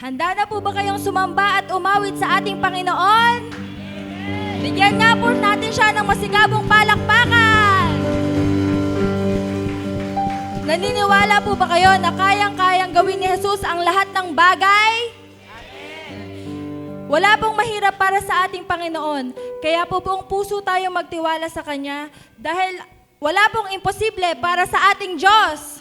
Handa na po ba kayong sumamba at umawit sa ating Panginoon? Bigyan nga po natin siya ng masigabong palakpakan! Naniniwala po ba kayo na kayang-kayang gawin ni Jesus ang lahat ng bagay? Wala pong mahirap para sa ating Panginoon. Kaya po buong puso tayong magtiwala sa Kanya dahil wala pong imposible para sa ating Diyos.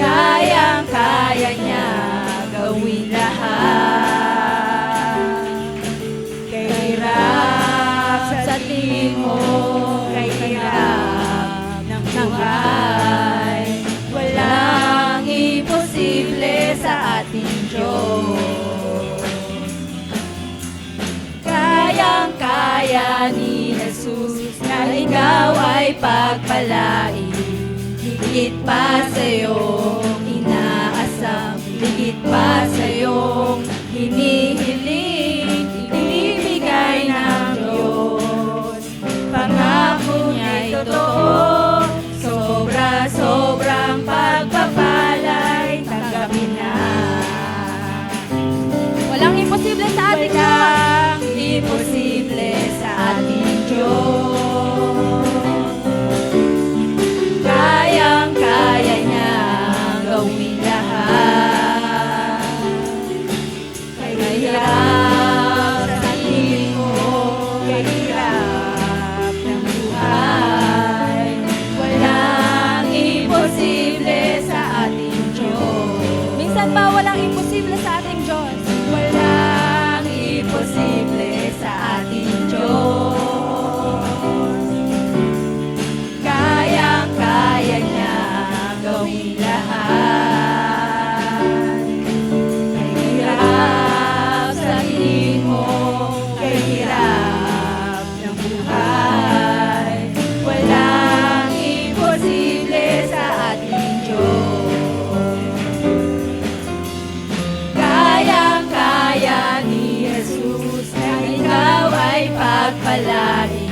Kayang-kaya niya gawin lahat. Kay hirap sa tingin mo, kay hirap ng buhay, walang imposible sa ating Diyos. Kayang-kaya ni Jesus na ikaw ay pagpalain. Higit pa sa'yong inaasam, higit pa sa'yong hinihiling, ibibigay ng Diyos. Pangako niya'y totoo, sobra-sobrang pagpapala'y tanggapin na. Walang imposible sa ating Diyos. Walang imposible sa ating Diyos. Kayang-kaya niya gawin lahat. Kay hirap sa tingin mo, kay hirap ng buhay, walang imposible sa ating Diyos. Minsan ba walang imposible sa ating Diyos? Walang imposible sa ating Diyos. Kayang-kaya niya gawin lahat. Kay hirap sa tingin mo, kay hirap ng buhay, walang imposible sa ating Diyos. Kayang-kaya ni Jesus na ikaw ay pagpalain.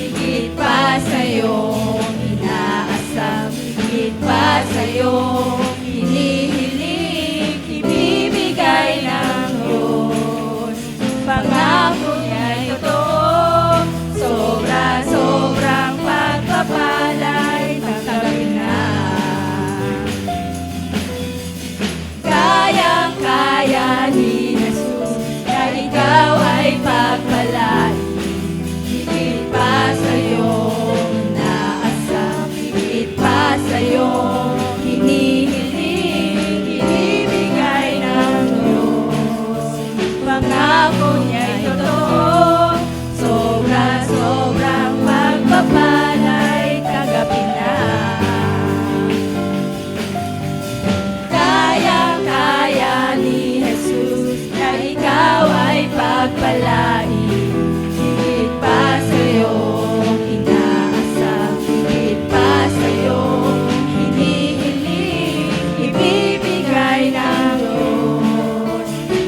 Higit pa sa'yong inaasam, higit pa sa'yong hinihiling, ibibigay ng Diyos. Pangako niya'y totoo, sobra-sobrang pagpapala'y tanggapin na. Kayang-kaya ni Jesus na ikaw ay pagpalain. Higit pa sa'yong inaasam, higit pa sa'yong hinihiling, ibibigay ng Diyos. Pangako niya'y totoo, sobra-sobrang pagpapala'y tanggapin na. Kayang-kaya ni Jesus na ikaw ay pagpalain. Higit pa sa'yong inaasam, higit pa sa'yong hinihiling, ibibigay ng Diyos.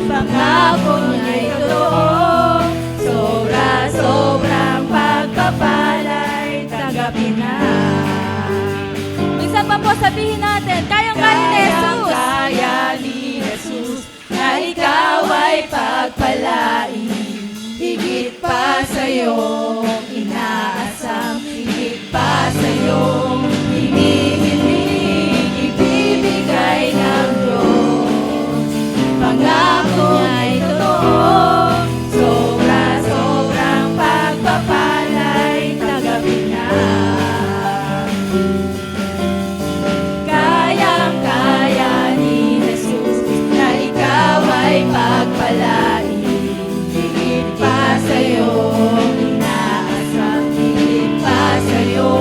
Pangako niya'y totoo, sobra-sobrang pagpapala'y tanggapin na. Minsan pa po sabihin natin, kayang-kaya ni Jesus. Kayang-kaya ni Jesus na ikaw ay pagpalain. Higit pa sa'yong inaasam, higit pa sa'yong hinihiling, ibibigay ng Diyos. Pangako niya'y totoo, sobra-sobrang pagpapala'y sa'yo inaasam, higit pa sa'yo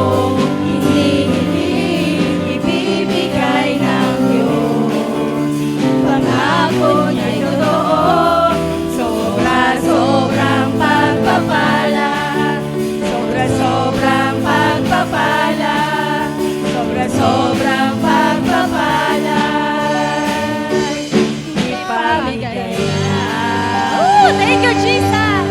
hinihiling, ibibigay ng Diyos. Pangako niya'y totoo, sobra-sobrang pagpapala, sobra-sobrang pagpapala, sobra-sobrang pagpapala. Ipamigay na. Oh, thank you, Jesus!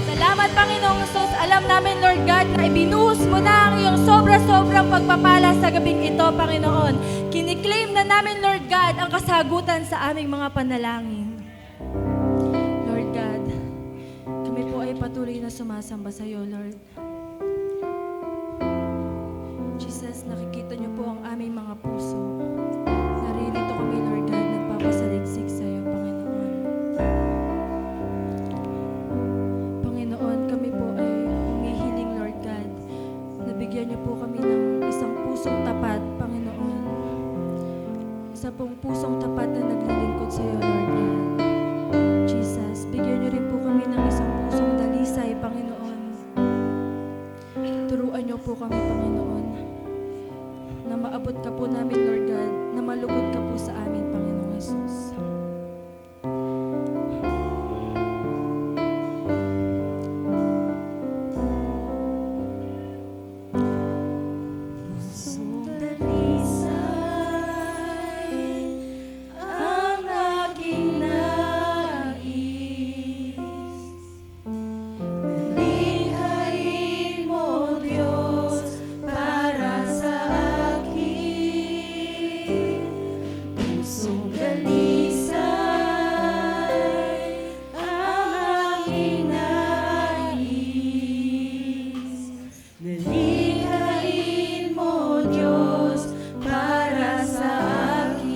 Salamat, Panginoong Jesus. Alam namin, Lord God, na ibinuhos mo na ang iyong sobra-sobrang pagpapala sa gabing ito, Panginoon. Kiniklaim na namin, Lord God, ang kasagutan sa aming mga panalangin. Lord God, kami po ay patuloy na sumasamba sa iyo, Lord. Jesus, nakikita niyo po ang aming mga puso. Naririto kami, Lord God, nagpapasaliksik sa iyo, Panginoon. Panginoon, kami po ay humihiling, Lord God. Nabigyan niyo po kami ng isang pusong tapat, Panginoon. Isa pong pusong tapat na naglilingkod sa iyo, Lord God. Jesus, bigyan niyo rin po kami ng isang pusong dalisay, Panginoon. Turuan niyo po kami, Panginoon, na maabot ka po namin, Lord God, na malugod ka po sa amin, Panginoong Jesus. Pusong dalisay ang aking nais. Likhain mo, Diyos, para sa akin. Pusong dalisay ang aking nais. Likhain mo, Diyos, para sa akin.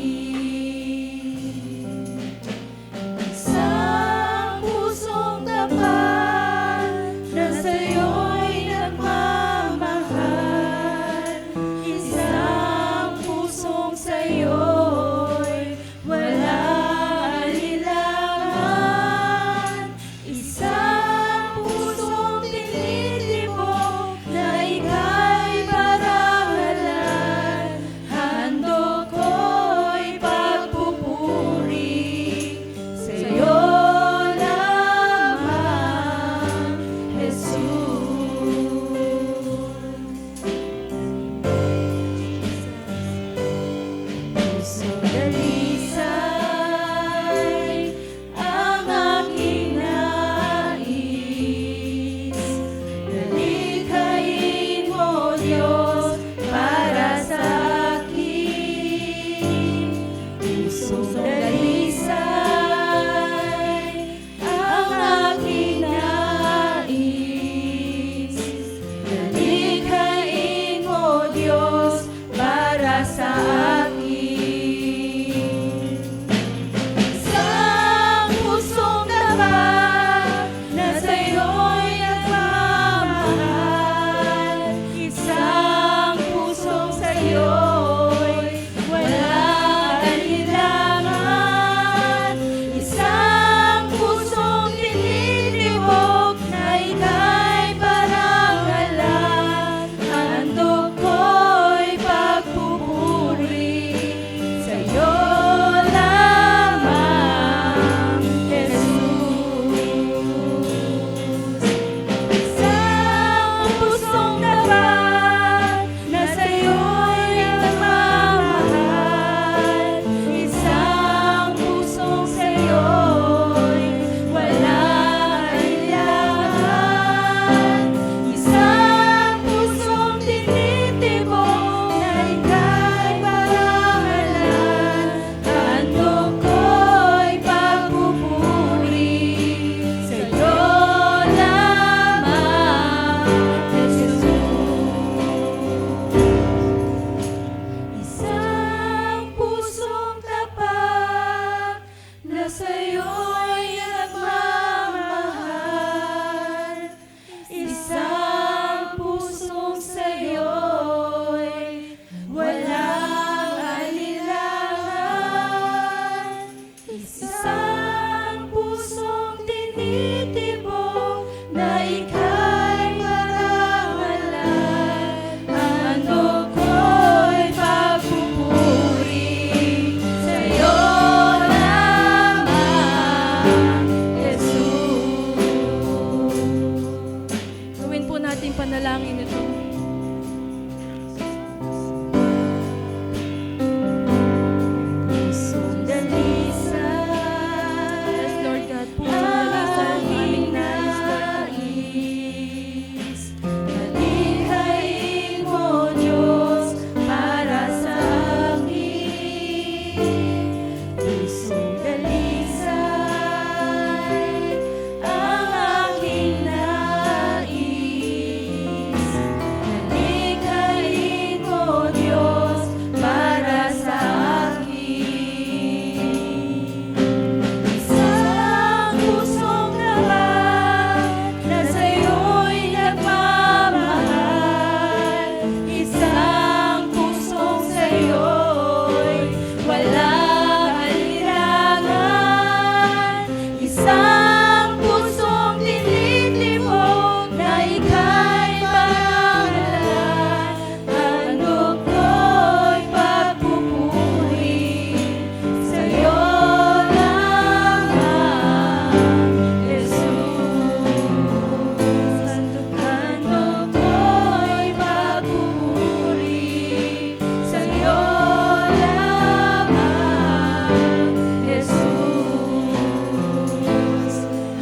Isang pusong tapat na sa'yo'y nagmamahal. Isang pusong sa'yo'y walang alilangan. Isang ika'y marangalan. Handog ko'y pagpupuri sa'yo lamang, Jesus. Gawin po natin panalangin ito. Pusong dalisay, Yes, Lord God, pusong dalisan ang aming nais, Lord God. nais. Malikhain mo, Diyos, para sa akin. Pusong dalisay, ang aking nais. Malikhain mo, Diyos, para sa akin. Isang pusong lahat na sa'yo'y nagmamahal. Isang pusong sa'yo'y walang alirangan. Isang pusong tinitibok na ika'y marangalan. Handog ko'y pagpupuri sa'yo lamang, Jesus. Handog ko'y pagpupuri sa'yo lamang, Jesus.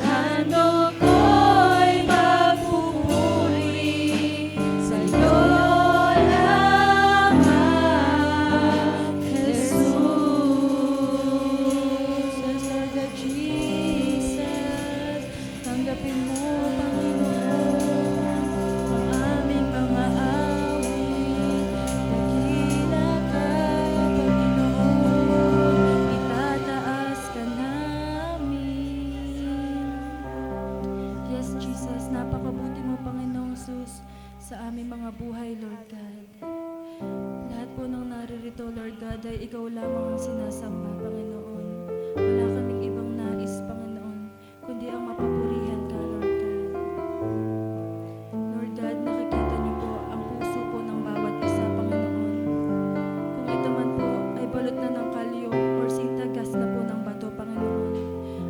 Handog ko'y pagpupuri sa'yo lamang, Jesus. Yes, Lord God Jesus, tanggapin mo, Panginoon, ang aming mga awit. Dakila ka, Panginoon, itataas ka namin. Yes, Jesus, napakabuti mo, Panginoong Jesus, sa aming mga buhay, Lord God. Lahat po ng naririto, Lord God, ay ikaw lamang ang sinasamba, Panginoon. Wala kaming ibang nais, Panginoon, kundi ang mapapurihan ka, Lord God. Lord God, nakikita niyo po ang puso po ng bawat isa, Panginoon. Kung ito man po ay balot na ng kalyo or sintagas na po ng bato, Panginoon,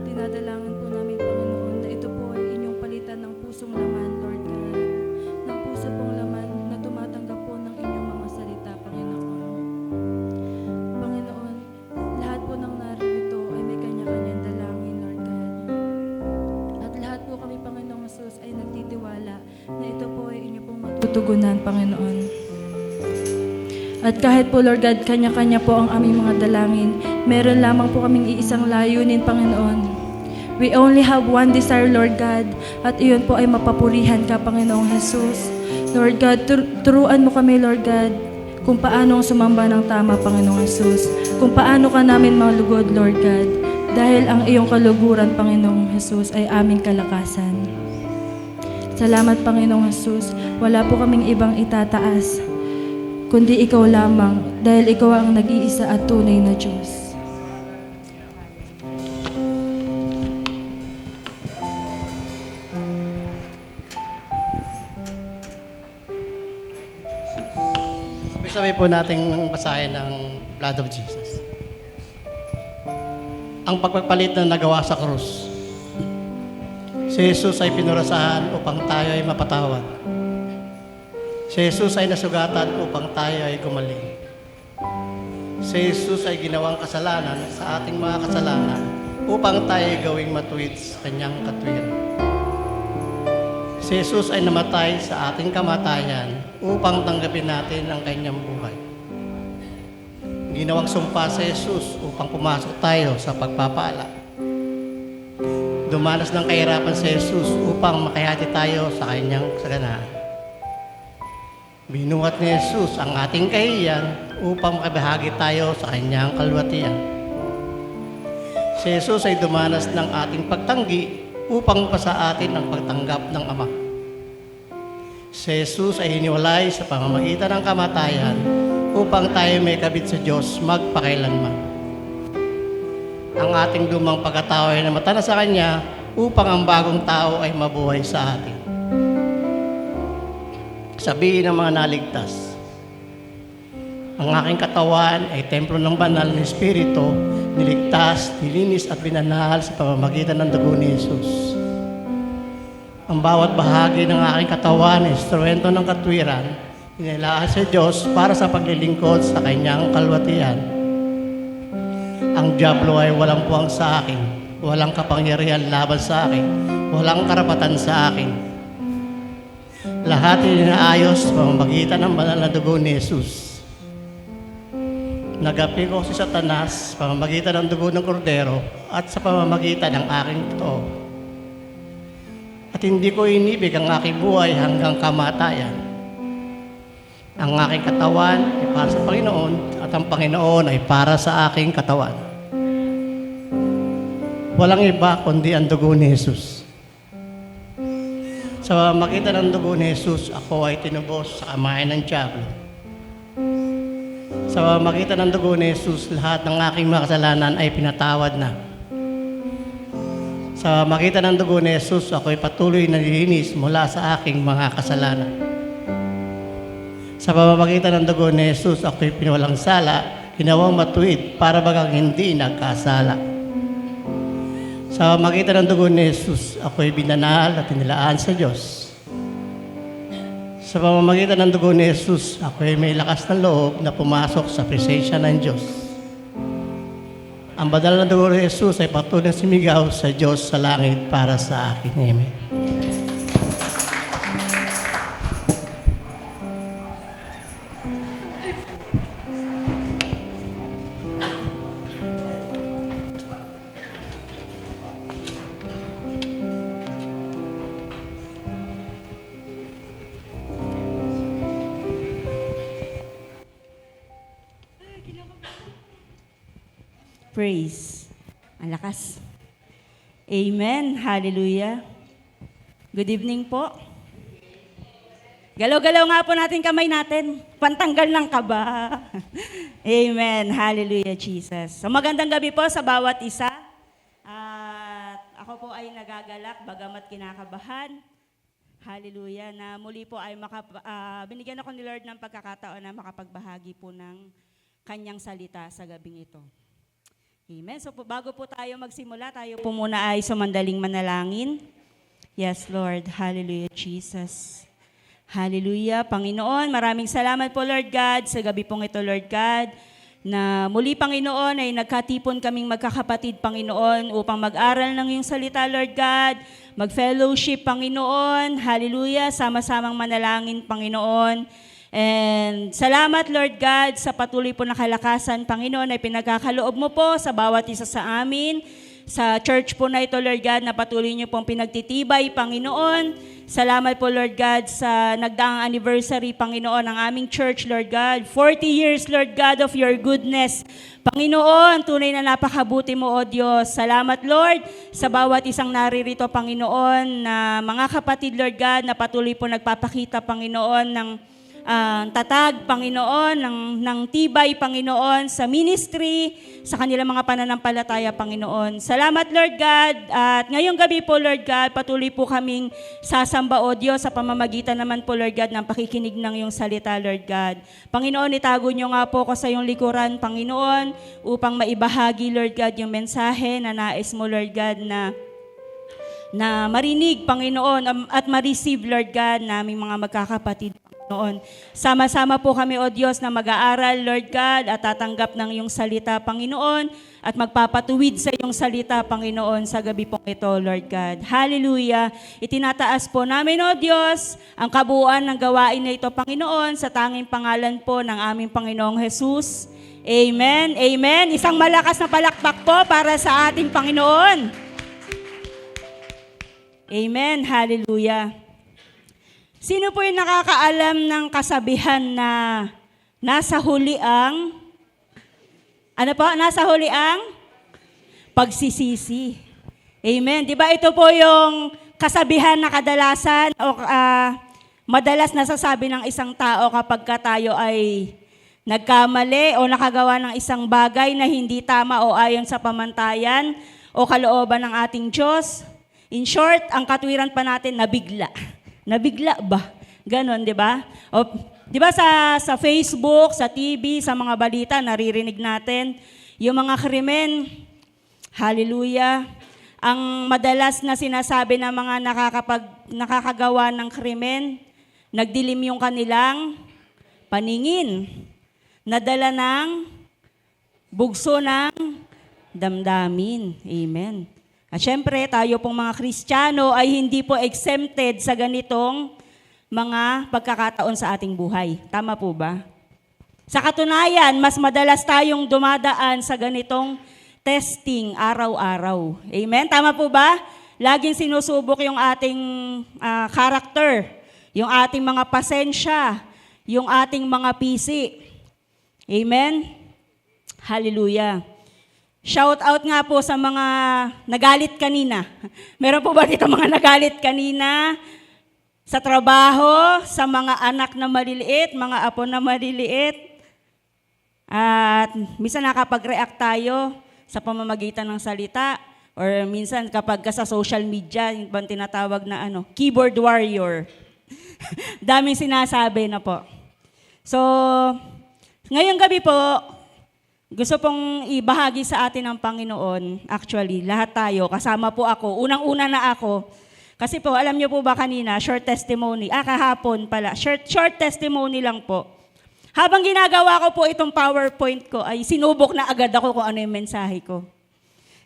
dinadalangin po namin, Panginoon, na ito po ay inyong palitan ng pusong laman, Lord God. Ng puso pong laman na tumatanggap po ng inyong mga salita, Panginoon. Panginoon, lahat po ng naririto ay may kanya-kanyang dalangin, Lord God. At lahat po kami, Panginoong Jesus, ay nagtitiwala na ito po ay inyo pong matutugunan, Panginoon. At kahit po, Lord God, kanya-kanya po ang aming mga dalangin, meron lamang po kaming iisang layunin, Panginoon. We only have one desire, Lord God, at iyon po ay mapapurihan ka, Panginoong Jesus. Lord God, turuan mo kami, Lord God, kung paano sumamba ng tama, Panginoong Jesus. Kung paano ka namin malugod, Lord God, dahil ang iyong kaluguran, Panginoong Jesus, ay aming kalakasan. Salamat, Panginoong Jesus. Wala po kaming ibang itataas, kundi ikaw lamang, dahil ikaw ang nag-iisa at tunay na Diyos. Sabay po nating basahin ng Blood of Jesus. Ang pagpapalit na nagawa sa krus. Si Jesus ay pinurasahan upang tayo ay mapatawad. Si Jesus ay nasugatan upang tayo ay gumaling. Si Jesus ay ginawang kasalanan sa ating mga kasalanan upang tayo ay gawing matuwid sa kanyang katwiran. Si Jesus ay namatay sa ating kamatayan upang tanggapin natin ang kanyang buhay. Ginawang sumpa si Jesus upang pumasok tayo sa pagpapala. Dumanas ng kahirapan si Jesus upang makahati tayo sa kanyang kasaganaan. Binuhat ni Jesus ang ating kahihiyan upang makabahagi tayo sa kanyang kalwatian. Si Jesus ay dumanas ng ating pagtanggi upang pasa atin ang pagtanggap ng Ama. Si Jesus ay hiniwalay sa pamamagitan ng kamatayan upang tayo may kabit sa Diyos magpakailanman. Ang ating lumang pagkatao ay namata na sa Kanya upang ang bagong tao ay mabuhay sa atin. Sabihin ng mga naligtas, ang aking katawan ay templo ng banal na Espiritu, niligtas, nilinis at binanal sa pamamagitan ng dugo ni Jesus. Ang bawat bahagi ng aking katawan ay instrumento ng katwiran, inilaan sa Diyos para sa paglilingkod sa kanyang kalwatian. Ang diablo ay walang puwang sa akin, walang kapangyarihan laban sa akin, walang karapatan sa akin. Lahat ay inaayos sa pamamagitan ng banal na dugo ni Jesus. Nagapi ko si Satanas sa pamamagitan ng dugo ng kordero at sa pamamagitan ng aking totoo. At hindi ko inibig ang aking buhay hanggang kamatayan. Ang aking katawan ay para sa Panginoon at ang Panginoon ay para sa aking katawan. Walang iba kundi ang dugo ni Jesus. Sa pamamagitan ng dugo ni Jesus, ako ay tinubos sa kamay ng diablo. Sa pamamagitan ng dugo ni Jesus, lahat ng aking mga kasalanan ay pinatawad na. Sa pamamagitan ng dugo ni Jesus, ako ay patuloy na nililinis mula sa aking mga kasalanan. Sa pamamagitan ng dugo ni Jesus, ako ay pinawalang sala, ginawang matuwid para bagang hindi nagkasala. Sa pamamagitan ng dugo ni Jesus, ako ay binanal at inilaan sa Diyos. Sa pamamagitan ng dugo ni Jesus, ako ay may lakas ng loob na pumasok sa presensya ng Diyos. Ang banal na dugo ni Jesus ay patuloy na sumigaw sa Diyos sa langit para sa akin. Amen. Praise. Ang lakas. Amen. Hallelujah. Good evening po. Galaw-galaw nga po natin kamay natin. Pantanggal ng kaba. Amen. Hallelujah, Jesus. So magandang gabi po sa bawat isa. At ako po ay nagagalak, bagamat kinakabahan. Hallelujah. Na muli po ay binigyan ako ni Lord ng pagkakataon na makapagbahagi po ng kanyang salita sa gabing ito. Amen. So bago po tayo magsimula, tayo po muna ay sumandaling manalangin. Yes, Lord. Hallelujah, Jesus. Hallelujah. Panginoon, maraming salamat po, Lord God, sa gabi pong ito, Lord God, na muli, Panginoon, ay nagkatipon kaming magkakapatid, Panginoon, upang mag-aral ng iyong salita, Lord God, mag-fellowship, Panginoon. Hallelujah. Sama-samang manalangin, Panginoon. And salamat, Lord God, sa patuloy po na kalakasan, Panginoon, ay pinagkakaloob mo po sa bawat isa sa amin. Sa church po na ito, Lord God, na patuloy niyo pong pinagtitibay, Panginoon. Salamat po, Lord God, sa nagdaang anniversary, Panginoon, ng aming church, Lord God. 40 years, Lord God, of your goodness. Panginoon, tunay na napakabuti mo, O Diyos. Salamat, Lord, sa bawat isang naririto, Panginoon, na mga kapatid, Lord God, na patuloy po nagpapakita, Panginoon, ng tatag, Panginoon, ng tibay, Panginoon, sa ministry, sa kanilang mga pananampalataya, Panginoon. Salamat, Lord God. At ngayong gabi po, Lord God, patuloy po kaming sasamba, O Diyos, sa pamamagitan naman po, Lord God, ng pakikinig ng iyong salita, Lord God. Panginoon, itago niyo nga po ko sa iyong likuran, Panginoon, upang maibahagi, Lord God, yung mensahe na nais mo, Lord God, na marinig, Panginoon, at ma-receive, Lord God, naming mga magkakapatid, Panginoon. Sama-sama po kami, O Diyos, na mag-aaral, Lord God, at tatanggap ng iyong salita, Panginoon, at magpapatuwid sa iyong salita, Panginoon, sa gabi pong ito, Lord God. Hallelujah. Itinataas po namin, O Diyos, ang kabuuan ng gawain na ito, Panginoon, sa tanging pangalan po ng aming Panginoong Jesus. Amen. Amen. Isang malakas na palakpak po para sa ating Panginoon. Amen. Hallelujah. Sino po yung nakakaalam ng kasabihan na nasa huli ang pagsisisi? Amen. Di ba ito po yung kasabihan na kadalasan o madalas nasasabi ng isang tao kapag tayo ay nagkamali o nakagawa ng isang bagay na hindi tama o ayon sa pamantayan o kalooban ng ating Diyos? In short, ang katwiran pa natin, nabigla. Nabigla ba? Ganon, di ba? O, di ba sa Facebook, sa TV, sa mga balita, naririnig natin, yung mga krimen, hallelujah, ang madalas na sinasabi ng mga nakakagawa ng krimen, nagdilim yung kanilang paningin, nadala ng bugso ng damdamin. Amen. At syempre, tayo pong mga Kristiyano ay hindi po exempted sa ganitong mga pagkakataon sa ating buhay. Tama po ba? Sa katunayan, mas madalas tayong dumadaan sa ganitong testing araw-araw. Amen? Tama po ba? Laging sinusubok yung ating character, yung ating mga pasensya, yung ating mga pisi. Amen? Hallelujah. Shout out nga po sa mga nagalit kanina. Meron po ba dito mga nagalit kanina? Sa trabaho, sa mga anak na maliliit, mga apo na maliliit. At minsan nakapag-react tayo sa pamamagitan ng salita or minsan kapag sa social media, yung bang tinatawag na keyboard warrior. Daming sinasabi na po. So, ngayong gabi po, gusto pong ibahagi sa atin ng Panginoon, actually, lahat tayo, kasama po ako, unang-una na ako. Kasi po, alam niyo po ba kanina, short testimony, kahapon pala, short testimony lang po. Habang ginagawa ko po itong PowerPoint ko, ay sinubok na agad ako kung ano yung mensahe ko.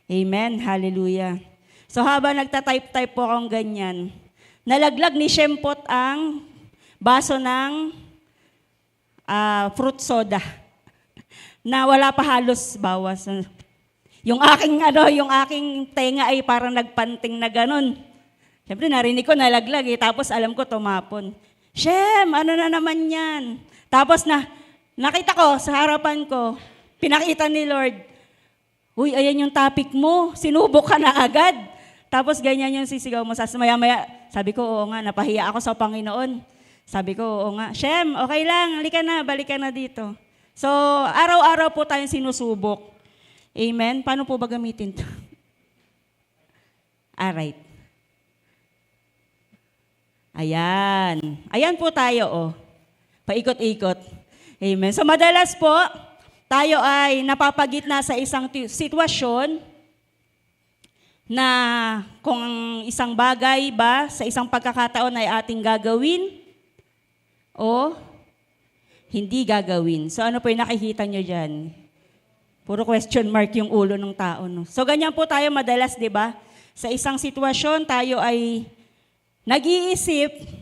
Amen, hallelujah. So habang nagtatype-type po akong ganyan, nalaglag ni Shempot ang baso ng fruit soda na wala pa halos bawas. Yung aking tenga ay parang nagpanting na ganun. Siyempre narinig ko nalaglag tapos alam ko tumapon. Shem, ano na naman yan? Tapos nakita ko sa harapan ko, pinakita ni Lord, uy, ayan yung topic mo, sinubok ka na agad. Tapos ganyan yung sisigaw mo. Maya-maya, sabi ko, oo nga, napahiya ako sa Panginoon. Sabi ko, oo nga, Shem, okay lang, halika na, balik ka na dito. So, araw-araw po tayong sinusubok. Amen? Paano po ba gamitin ito? Alright. Ayan. Ayan po tayo, oh. Paikot-ikot. Amen. So madalas po, tayo ay napapagitna sa isang sitwasyon na kung isang bagay ba sa isang pagkakataon ay ating gagawin o hindi gagawin. So ano po yung nakikita nyo dyan? Puro question mark yung ulo ng tao. No? So ganyan po tayo madalas, di ba? Sa isang sitwasyon, tayo ay nag-iisip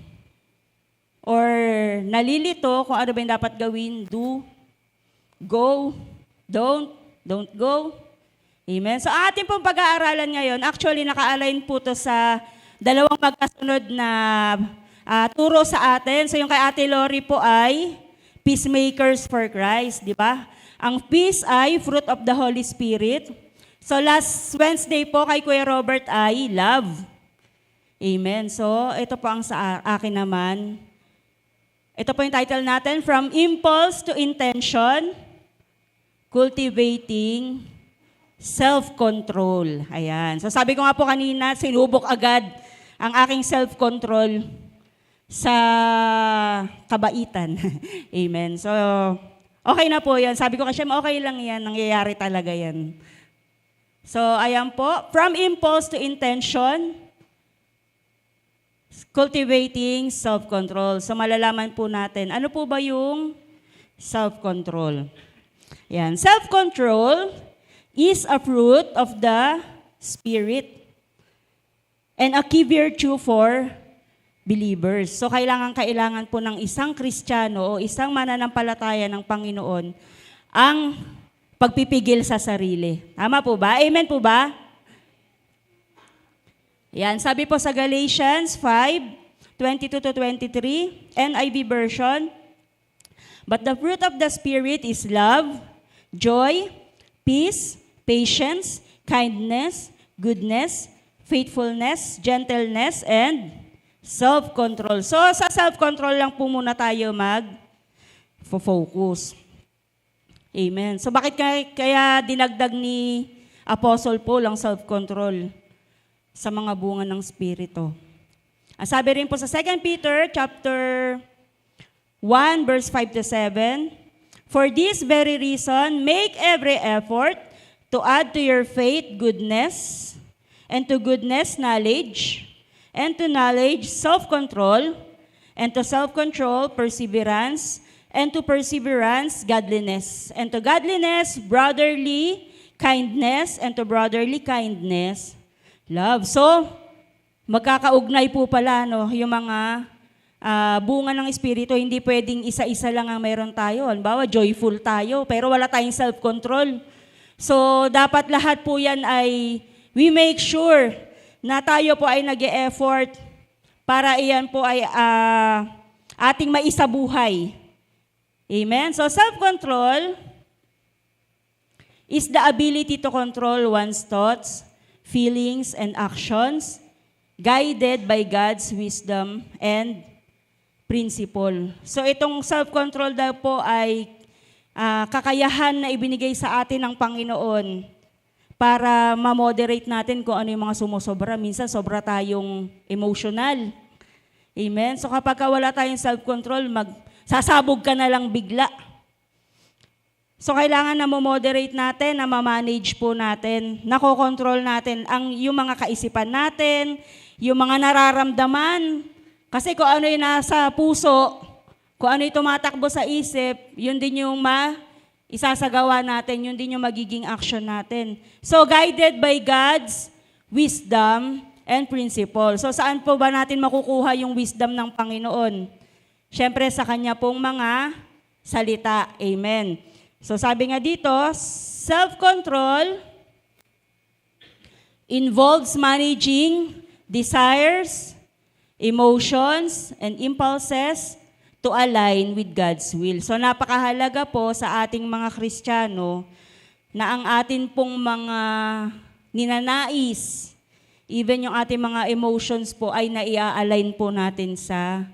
or nalilito kung ano ba yung dapat gawin, do, go, don't go. Amen. So ating pong pag-aaralan ngayon, actually naka-align po to sa dalawang magkasunod na turo sa atin. So yung kay Ate Lori po ay Peacemakers for Christ, di ba? Ang peace ay fruit of the Holy Spirit. So last Wednesday po kay Kuya Robert ay love. Amen. So ito po ang sa akin naman. Ito po yung title natin, From Impulse to Intention, Cultivating Self-Control. Ayan. So sabi ko nga po kanina, sinubok agad ang aking self-control sa kabaitan. Amen. So, okay na po yan. Sabi ko kasi, okay lang yan. Nangyayari talaga yan. So, ayan po. From impulse to intention, cultivating self-control. So malalaman po natin, ano po ba yung self-control? Yan. Self-control is a fruit of the Spirit and a key virtue for believers. So kailangan po ng isang Kristiyano o isang mananampalataya ng Panginoon ang pagpipigil sa sarili. Tama po ba? Amen po ba? Yan, sabi po sa Galatians 5:22-23, NIV version, but the fruit of the Spirit is love, joy, peace, patience, kindness, goodness, faithfulness, gentleness, and self-control. So sa self-control lang po muna tayo mag-focus. Amen. So bakit kaya dinagdag ni Apostle Paul ang self-control sa mga bunga ng Espiritu? Sabi rin po sa 2 Peter chapter 1 verse 5 to 7, "For this very reason, make every effort to add to your faith goodness, and to goodness knowledge, and to knowledge self-control, and to self-control perseverance, and to perseverance godliness, and to godliness brotherly kindness, and to brotherly kindness love." So, magkakaugnay po pala no, yung mga bunga ng Espiritu. Hindi pwedeng isa-isa lang ang meron tayo. Halimbawa, joyful tayo, pero wala tayong self-control. So, dapat lahat po yan ay we make sure na tayo po ay nag-e-effort para iyan po ay ating maisabuhay. Amen? So, self-control is the ability to control one's thoughts, feelings, and actions, guided by God's wisdom and principle. So, itong self-control daw po ay kakayahan na ibinigay sa atin ng Panginoon para ma-moderate natin kung ano yung mga sumusobra. Minsan, sobra tayong emotional. Amen? So kapag wala tayong self-control, sasabog ka na lang bigla. So kailangan na mo-moderate natin, na ma-manage po natin, nakokontrol natin yung mga kaisipan natin, yung mga nararamdaman. Kasi kung ano yung nasa puso, kung ano yung tumatakbo sa isip, yun din yung isasagawa natin, yun din yung magiging action natin. So, guided by God's wisdom and principle. So, saan po ba natin makukuha yung wisdom ng Panginoon? Siyempre, sa Kanya pong mga salita. Amen. So, sabi nga dito, self-control involves managing desires, emotions, and impulses to align with God's will. So napakahalaga po sa ating mga Kristiyano na ang atin pong mga ninanais, even yung ating mga emotions po ay naia-align po natin sa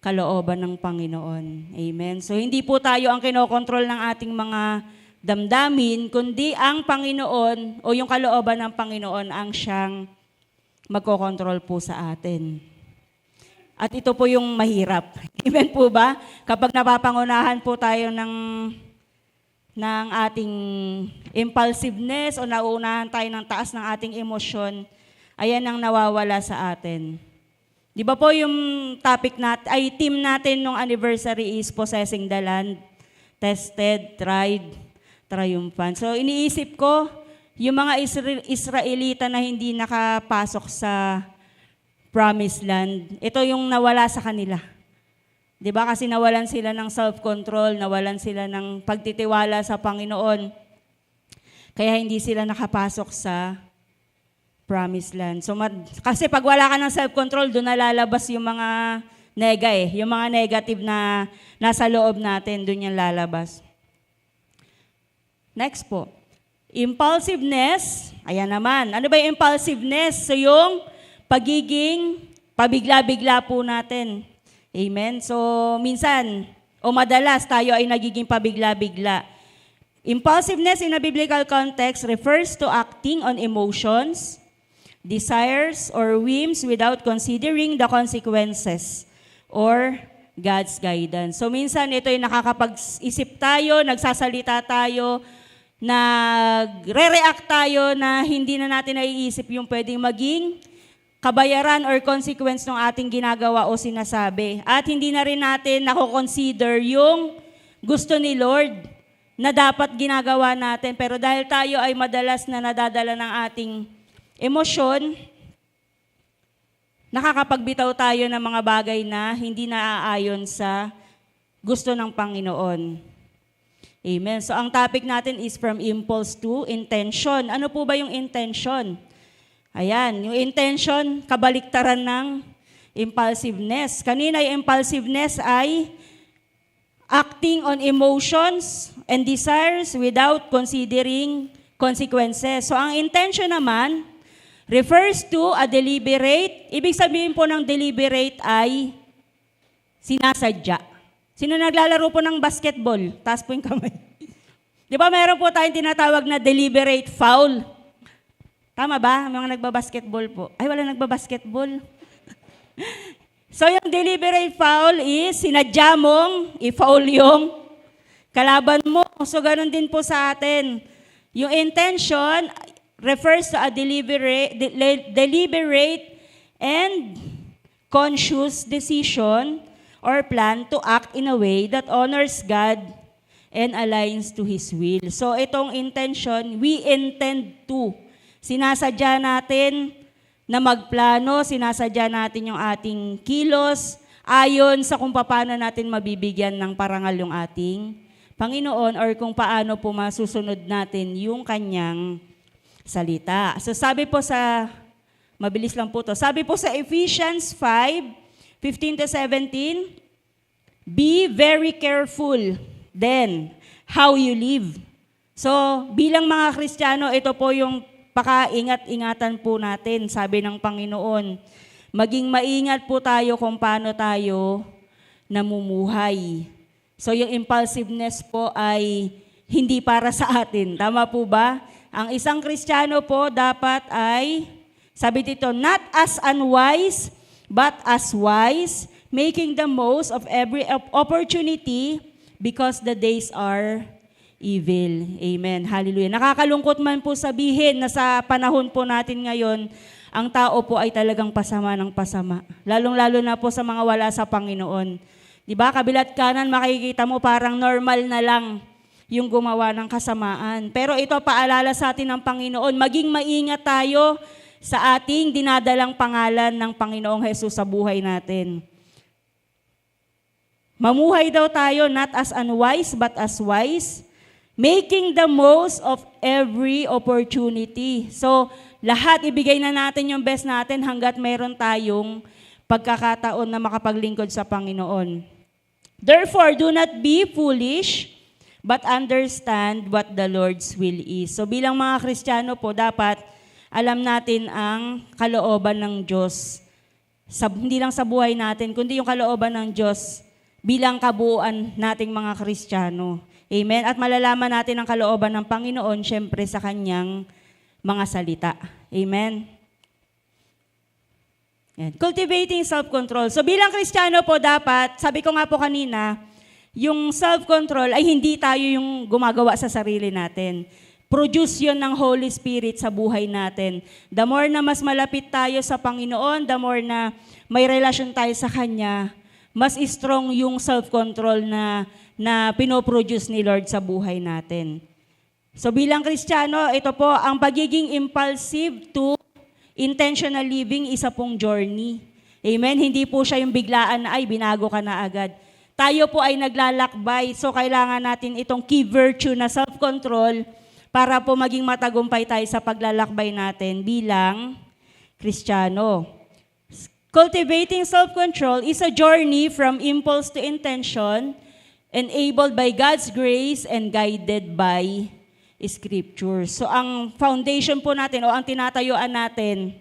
kalooban ng Panginoon. Amen. So hindi po tayo ang kinokontrol ng ating mga damdamin, kundi ang Panginoon o yung kalooban ng Panginoon ang siyang magkokontrol po sa atin. At ito po yung mahirap. Amen po ba? Kapag napapangunahan po tayo ng ating impulsiveness o nauunahan tayo ng taas ng ating emosyon, ayan ang nawawala sa atin. Di ba po yung topic natin, ay team natin nung anniversary is possessing the land, tested, tried, triumphant. So iniisip ko, yung mga Israelita na hindi nakapasok sa promised land, ito yung nawala sa kanila. Di ba? Kasi nawalan sila ng self-control, nawalan sila ng pagtitiwala sa Panginoon. Kaya hindi sila nakapasok sa promised land. So, kasi pag wala ka ng self-control, doon nalalabas yung mga yung mga negative na nasa loob natin, doon yung lalabas. Next po. Impulsiveness. Ayan naman. Ano ba yung impulsiveness? So, yung pagiging pabigla-bigla po natin. Amen? So, minsan, o madalas, tayo ay nagiging pabigla-bigla. Impulsiveness in a biblical context refers to acting on emotions, desires, or whims without considering the consequences or God's guidance. So, minsan, ito ay nakakapag-isip tayo, nagsasalita tayo, nagre-react tayo na hindi na natin naiisip yung pwedeng maging kabayaran or consequence ng ating ginagawa o sinasabi. At hindi na rin natin nako-consider yung gusto ni Lord na dapat ginagawa natin. Pero dahil tayo ay madalas na nadadala ng ating emosyon, nakakapagbitaw tayo ng mga bagay na hindi naaayon sa gusto ng Panginoon. Amen. So ang topic natin is from impulse to intention. Ano po ba yung intention? Ayan, yung intention, kabaliktaran ng impulsiveness. Kanina yung impulsiveness ay acting on emotions and desires without considering consequences. So ang intention naman refers to a deliberate, ibig sabihin po ng deliberate ay sinasadya. Sino naglalaro po ng basketball? Taas po yung kamay. Di ba meron po tayong tinatawag na deliberate foul? Tama ba? Mga nagbabasketball po. Ay, wala nagbabasketball. So yung deliberate foul is sinadya mong i-foul yung kalaban mo. So ganun din po sa atin. Yung intention refers to a deliberate and conscious decision or plan to act in a way that honors God and aligns to His will. So itong intention, we intend to. Sinasadya natin na magplano, sinasadya natin yung ating kilos ayon sa kung paano natin mabibigyan ng parangal yung ating Panginoon or kung paano po masusunod natin yung kanyang salita. So sabi po sa, mabilis lang po to, sabi po sa Ephesians 5:15-17, be very careful then how you live. So bilang mga Kristiyano, ito po yung pakaingat-ingatan po natin, sabi ng Panginoon. Maging maingat po tayo kung paano tayo namumuhay. So yung impulsiveness po ay hindi para sa atin. Tama po ba? Ang isang Kristiyano po dapat ay, sabi dito, not as unwise, but as wise, making the most of every opportunity because the days are evil. Amen. Hallelujah. Nakakalungkot man po sabihin na sa panahon po natin ngayon, ang tao po ay talagang pasama ng pasama. Lalong-lalo na po sa mga wala sa Panginoon. Di ba? Kabilat kanan, makikita mo parang normal na lang yung gumawa ng kasamaan. Pero ito, paalala sa atin ng Panginoon, maging maingat tayo sa ating dinadalang pangalan ng Panginoong Hesus sa buhay natin. Mamuhay daw tayo not as unwise but as wise, making the most of every opportunity. So, lahat ibigay na natin yung best natin hanggat meron tayong pagkakataon na makapaglingkod sa Panginoon. Therefore, do not be foolish, but understand what the Lord's will is. So, bilang mga Kristiyano po, dapat alam natin ang kalooban ng Diyos. Hindi lang sa buhay natin, kundi yung kalooban ng Diyos bilang kabuuan nating mga Kristiyano. Amen? At malalaman natin ang kalooban ng Panginoon, syempre sa kanyang mga salita. Amen? Yan. Cultivating self-control. So bilang Kristiyano po dapat, sabi ko nga po kanina, yung self-control ay hindi tayo yung gumagawa sa sarili natin. Produce yun ng Holy Spirit sa buhay natin. The more na mas malapit tayo sa Panginoon, the more na may relasyon tayo sa Kanya, mas strong yung self-control na pinoproduce ni Lord sa buhay natin. So bilang Kristiyano, ito po, ang pagiging impulsive to intentional living, isa pong journey. Amen? Hindi po siya yung biglaan na, ay, binago ka na agad. Tayo po ay naglalakbay, so kailangan natin itong key virtue na self-control para po maging matagumpay tayo sa paglalakbay natin bilang Kristiyano. Cultivating self-control is a journey from impulse to intention, enabled by God's grace and guided by Scripture. So ang foundation po natin o ang tinatayuan natin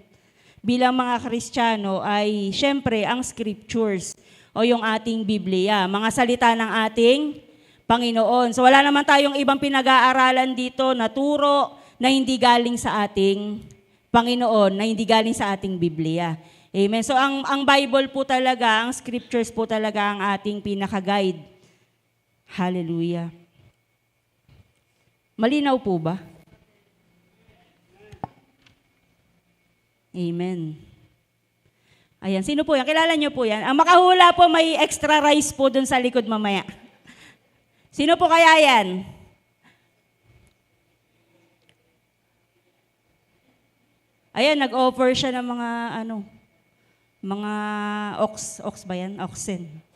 bilang mga Kristiyano ay syempre ang Scriptures o yung ating Biblia, mga salita ng ating Panginoon. So wala naman tayong ibang pinag-aaralan dito na turo na hindi galing sa ating Panginoon, na hindi galing sa ating Biblia. Amen. So ang Bible po talaga, ang Scriptures po talaga ang ating pinaka-guide. Hallelujah. Malinaw po ba? Amen. Ayan, sino po yan? Kilala niyo po yan? Ang makahula po, may extra rice po dun sa likod mamaya. Sino po kaya yan? Ayan, nag-offer siya ng mga ox ba yan? Oxen.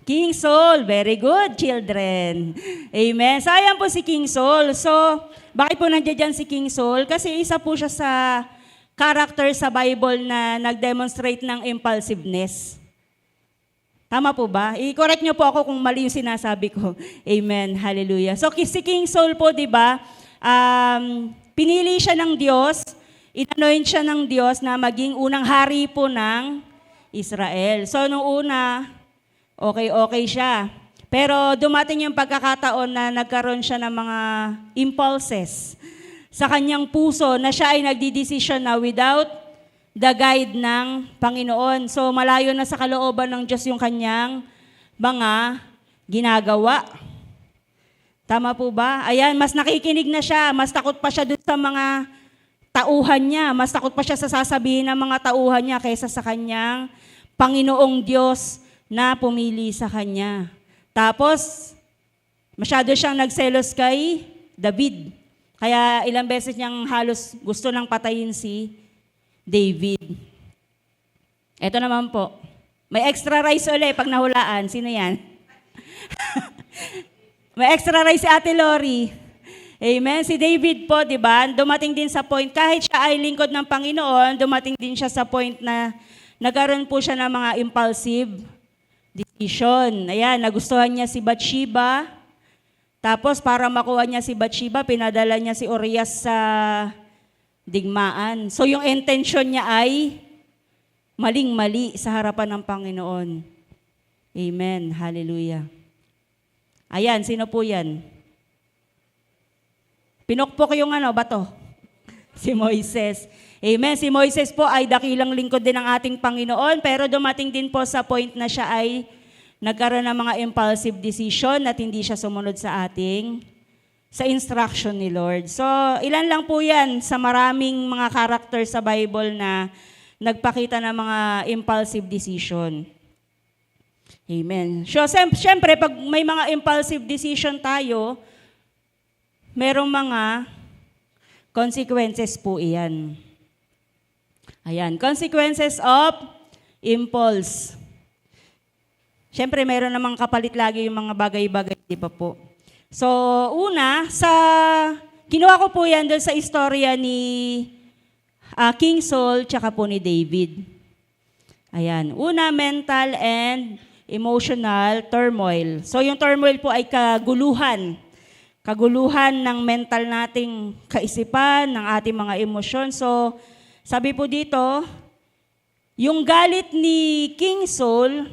King Saul, very good, children. Amen. So, ayan po si King Saul. So, bakit po nandiyan si King Saul? Kasi isa po siya sa character sa Bible na nag-demonstrate ng impulsiveness. Tama po ba? I-correct niyo po ako kung mali yung sinasabi ko. Amen. Hallelujah. So, si King Saul po, di ba, pinili siya ng Diyos, inanoint siya ng Diyos na maging unang hari po ng Israel. So, nung una, okay siya. Pero dumating yung pagkakataon na nagkaroon siya ng mga impulses sa kanyang puso na siya ay nagdidesisyon na without the guide ng Panginoon. So malayo na sa kalooban ng Diyos yung kanyang mga ginagawa. Tama po ba? Ayan, mas nakikinig na siya, mas takot pa siya dun sa mga tauhan niya, mas takot pa siya sa sasabihin ng mga tauhan niya kaysa sa kanyang Panginoong Diyos na pumili sa kanya. Tapos, masyado siyang nagselos kay David. Kaya ilang beses niyang halos gusto nang patayin si David. Ito naman po. May extra rice ulit pag nahulaan. Sino yan? May extra rice si Ate Lori. Amen. Si David po, di ba, dumating din sa point, kahit siya ay lingkod ng Panginoon, dumating din siya sa point na nagkaroon po siya ng mga impulsive decision. Ayan, nagustuhan niya si Bathsheba. Tapos para makuha niya si Bathsheba, pinadala niya si Urias sa digmaan. So yung intention niya ay maling-mali sa harapan ng Panginoon. Amen. Hallelujah. Ayan, sino po yan? Pinukpok yung bato. Si Moises. Amen. Si Moises po ay dakilang lingkod din ng ating Panginoon, pero dumating din po sa point na siya ay nagkaroon ng mga impulsive decision at hindi siya sumunod sa instruction ni Lord. So, ilan lang po yan sa maraming mga character sa Bible na nagpakita ng mga impulsive decision. Amen. So, siyempre, pag may mga impulsive decision tayo, merong mga consequences po iyan. Ayan, consequences of impulse. Siyempre, meron namang kapalit lagi yung mga bagay-bagay, di ba po? So, una, kinuha ko po yan doon sa istorya ni King Saul tsaka po ni David. Ayan. Una, mental and emotional turmoil. So, yung turmoil po ay kaguluhan. Kaguluhan ng mental nating kaisipan, ng ating mga emosyon. So, sabi po dito, yung galit ni King Saul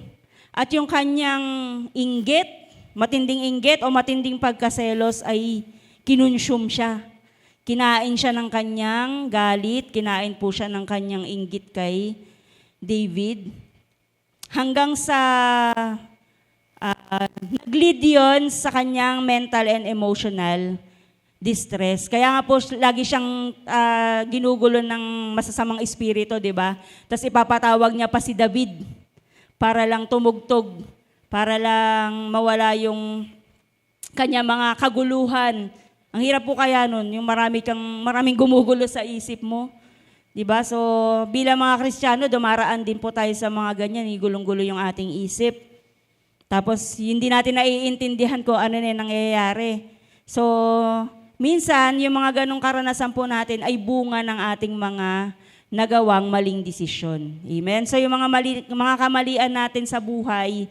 at yung kanyang inggit, matinding inggit o matinding pagkaselos ay kinonsume siya. Kinain siya ng kanyang galit, kinain po siya ng kanyang inggit kay David. Hanggang sa nag-lead yun sa kanyang mental and emotional distress. Kaya nga po lagi siyang ginugulo ng masasamang espiritu, di ba? Tapos ipapatawag niya pa si David para lang tumugtog, para lang mawala yung kanya mga kaguluhan. Ang hirap po kaya nun, yung maraming gumugulo sa isip mo. Diba? So, bilang mga Kristiyano, dumaraan din po tayo sa mga ganyan, gulong-gulo yung ating isip. Tapos, hindi natin naiintindihan kung ano na nangyayari. So, minsan, yung mga ganong karanasan po natin ay bunga ng ating mga nagawang maling desisyon. Amen? So, yung mga kamalian natin sa buhay,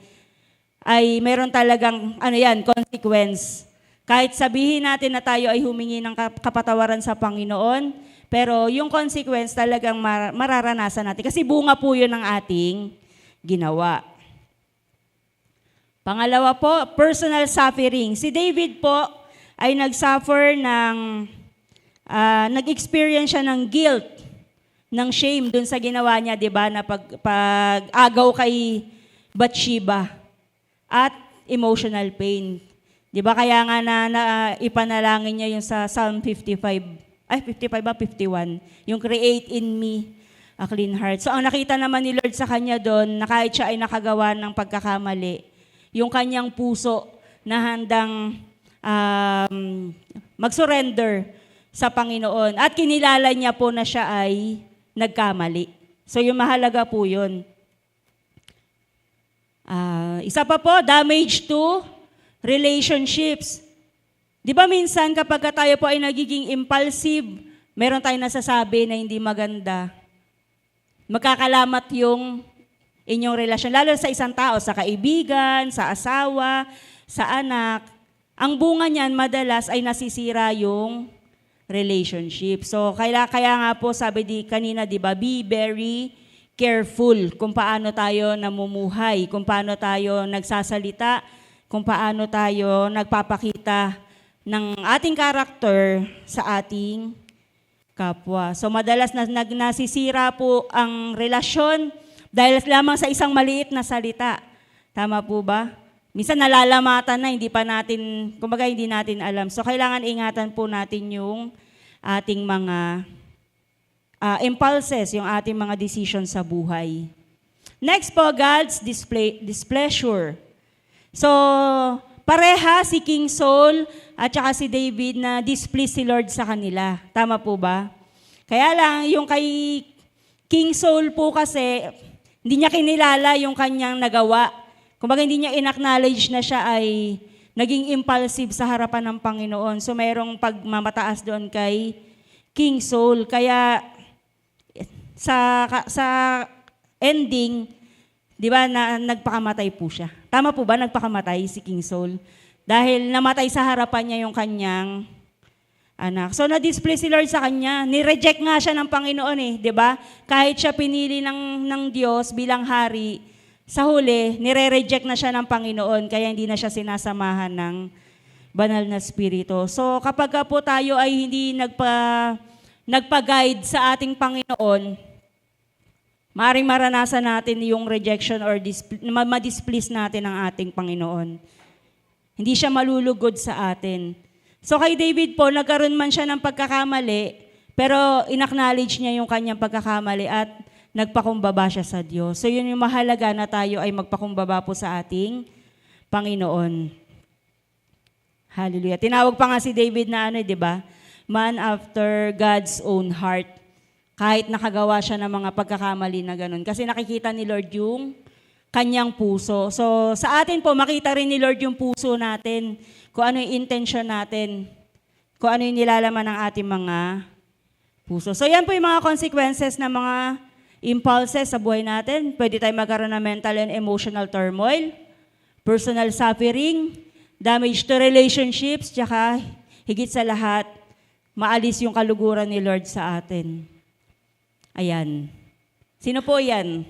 ay meron talagang, consequence. Kahit sabihin natin na tayo ay humingi ng kapatawaran sa Panginoon, pero yung consequence talagang mararanasan natin. Kasi bunga po yun ng ating ginawa. Pangalawa po, personal suffering. Si David po ay nag-suffer nag-experience siya ng guilt, ng shame dun sa ginawa niya, di ba, na pag-agaw kay Bathsheba. At emotional pain. Di ba kaya nga na ipanalangin niya yung sa Psalm 55, 51, yung create in me a clean heart. So ang nakita naman ni Lord sa kanya doon, na kahit siya ay nakagawa ng pagkakamali, yung kanyang puso na handang mag-surrender sa Panginoon. At kinilala niya po na siya ay nagkamali. So yung mahalaga po yun. Isa pa po, damage to relationships. Di ba minsan kapag tayo po ay nagiging impulsive, meron tayong nasasabi na hindi maganda, magkakalamat yung inyong relasyon. Lalo sa isang tao, sa kaibigan, sa asawa, sa anak. Ang bunga niyan madalas ay nasisira yung relationship. So kaya nga po sabi kanina, di ba, be very careful kung paano tayo namumuhay, kung paano tayo nagsasalita, kung paano tayo nagpapakita ng ating karakter sa ating kapwa. So madalas nasisira po ang relasyon dahil lamang sa isang maliit na salita. Tama po ba? Minsan nalalamatan na, hindi pa natin, kumbaga hindi natin alam. So kailangan ingatan po natin yung ating mga impulses, yung ating mga decisions sa buhay. Next po, God's displeasure. So, pareha si King Saul at saka si David na displeased si Lord sa kanila. Tama po ba? Kaya lang, yung kay King Saul po kasi, hindi niya kinilala yung kanyang nagawa. Kumbaga hindi niya in-acknowledge na siya ay naging impulsive sa harapan ng Panginoon. So, mayroong pagmamataas doon kay King Saul. Kaya, sa ending, di ba, nagpakamatay po siya. Tama po ba, nagpakamatay si King Saul? Dahil namatay sa harapan niya yung kanyang anak. So, na-display si Lord sa kanya. Ni-reject nga siya ng Panginoon di ba? Kahit siya pinili ng Diyos bilang hari, sa huli, nire-reject na siya ng Panginoon, kaya hindi na siya sinasamahan ng banal na spirito. So, kapag po tayo ay hindi nagpa-guide sa ating Panginoon, maaaring maranasan natin yung rejection or ma-displease natin ang ating Panginoon. Hindi siya malulugod sa atin. So kay David po, nagkaroon man siya ng pagkakamali, pero in-acknowledge niya yung kanyang pagkakamali at nagpakumbaba siya sa Diyos. So yun yung mahalaga na tayo ay magpakumbaba po sa ating Panginoon. Hallelujah. Tinawag pa nga si David na di ba? Man after God's own heart. Kahit nakagawa siya ng mga pagkakamali na ganun. Kasi nakikita ni Lord yung kanyang puso. So sa atin po, makita rin ni Lord yung puso natin. Kung ano yung intention natin. Kung ano yung nilalaman ng ating mga puso. So yan po yung mga consequences ng mga impulses sa buhay natin. Pwede tayo magkaroon ng mental and emotional turmoil, personal suffering, damage to relationships, tsaka higit sa lahat, maalis yung kaluguran ni Lord sa atin. Ayan. Sino po yan?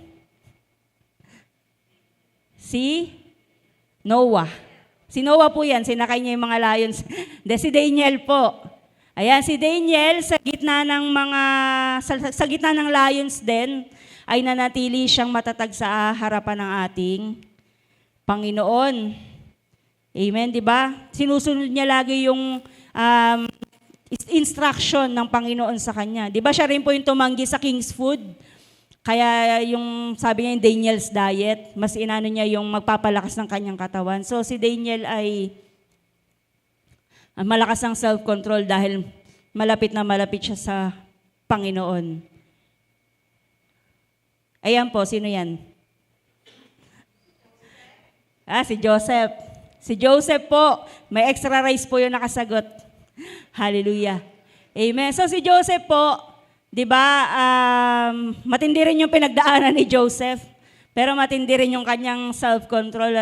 Si Noah. Si Noah po yan, sinakay niya yung mga lions. Si Daniel po. Ayan, si Daniel sa gitna ng sa gitna ng lions din ay nanatili siyang matatag sa harapan ng ating Panginoon. Amen, di ba? Sinusunod niya lagi yung instruction ng Panginoon sa kanya. Di ba siya rin po yung tumanggi sa king's food? Kaya yung sabi niya yung Daniel's diet, mas inano niya yung magpapalakas ng kanyang katawan. So si Daniel ay malakas ang self-control dahil malapit na malapit siya sa Panginoon. Ayan po, sino yan? Si Joseph. Si Joseph po, may extra rice po yung nakasagot. Hallelujah. Amen. So si Joseph po, di ba, matindi rin yung pinagdaanan ni Joseph, pero matindi rin yung kanyang self-control,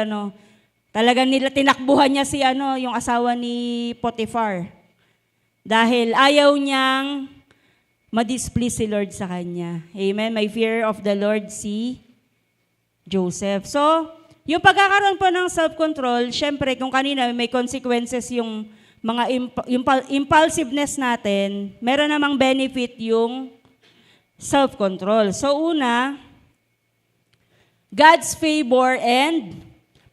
Talagang tinakbuhan niya yung asawa ni Potiphar. Dahil ayaw niyang ma-displease si Lord sa kanya. Amen. May fear of the Lord si Joseph. So, yung pagkakaroon po ng self-control, syempre, kung kanina may consequences yung mga impulsiveness natin, meron namang benefit yung self-control. So una, God's favor and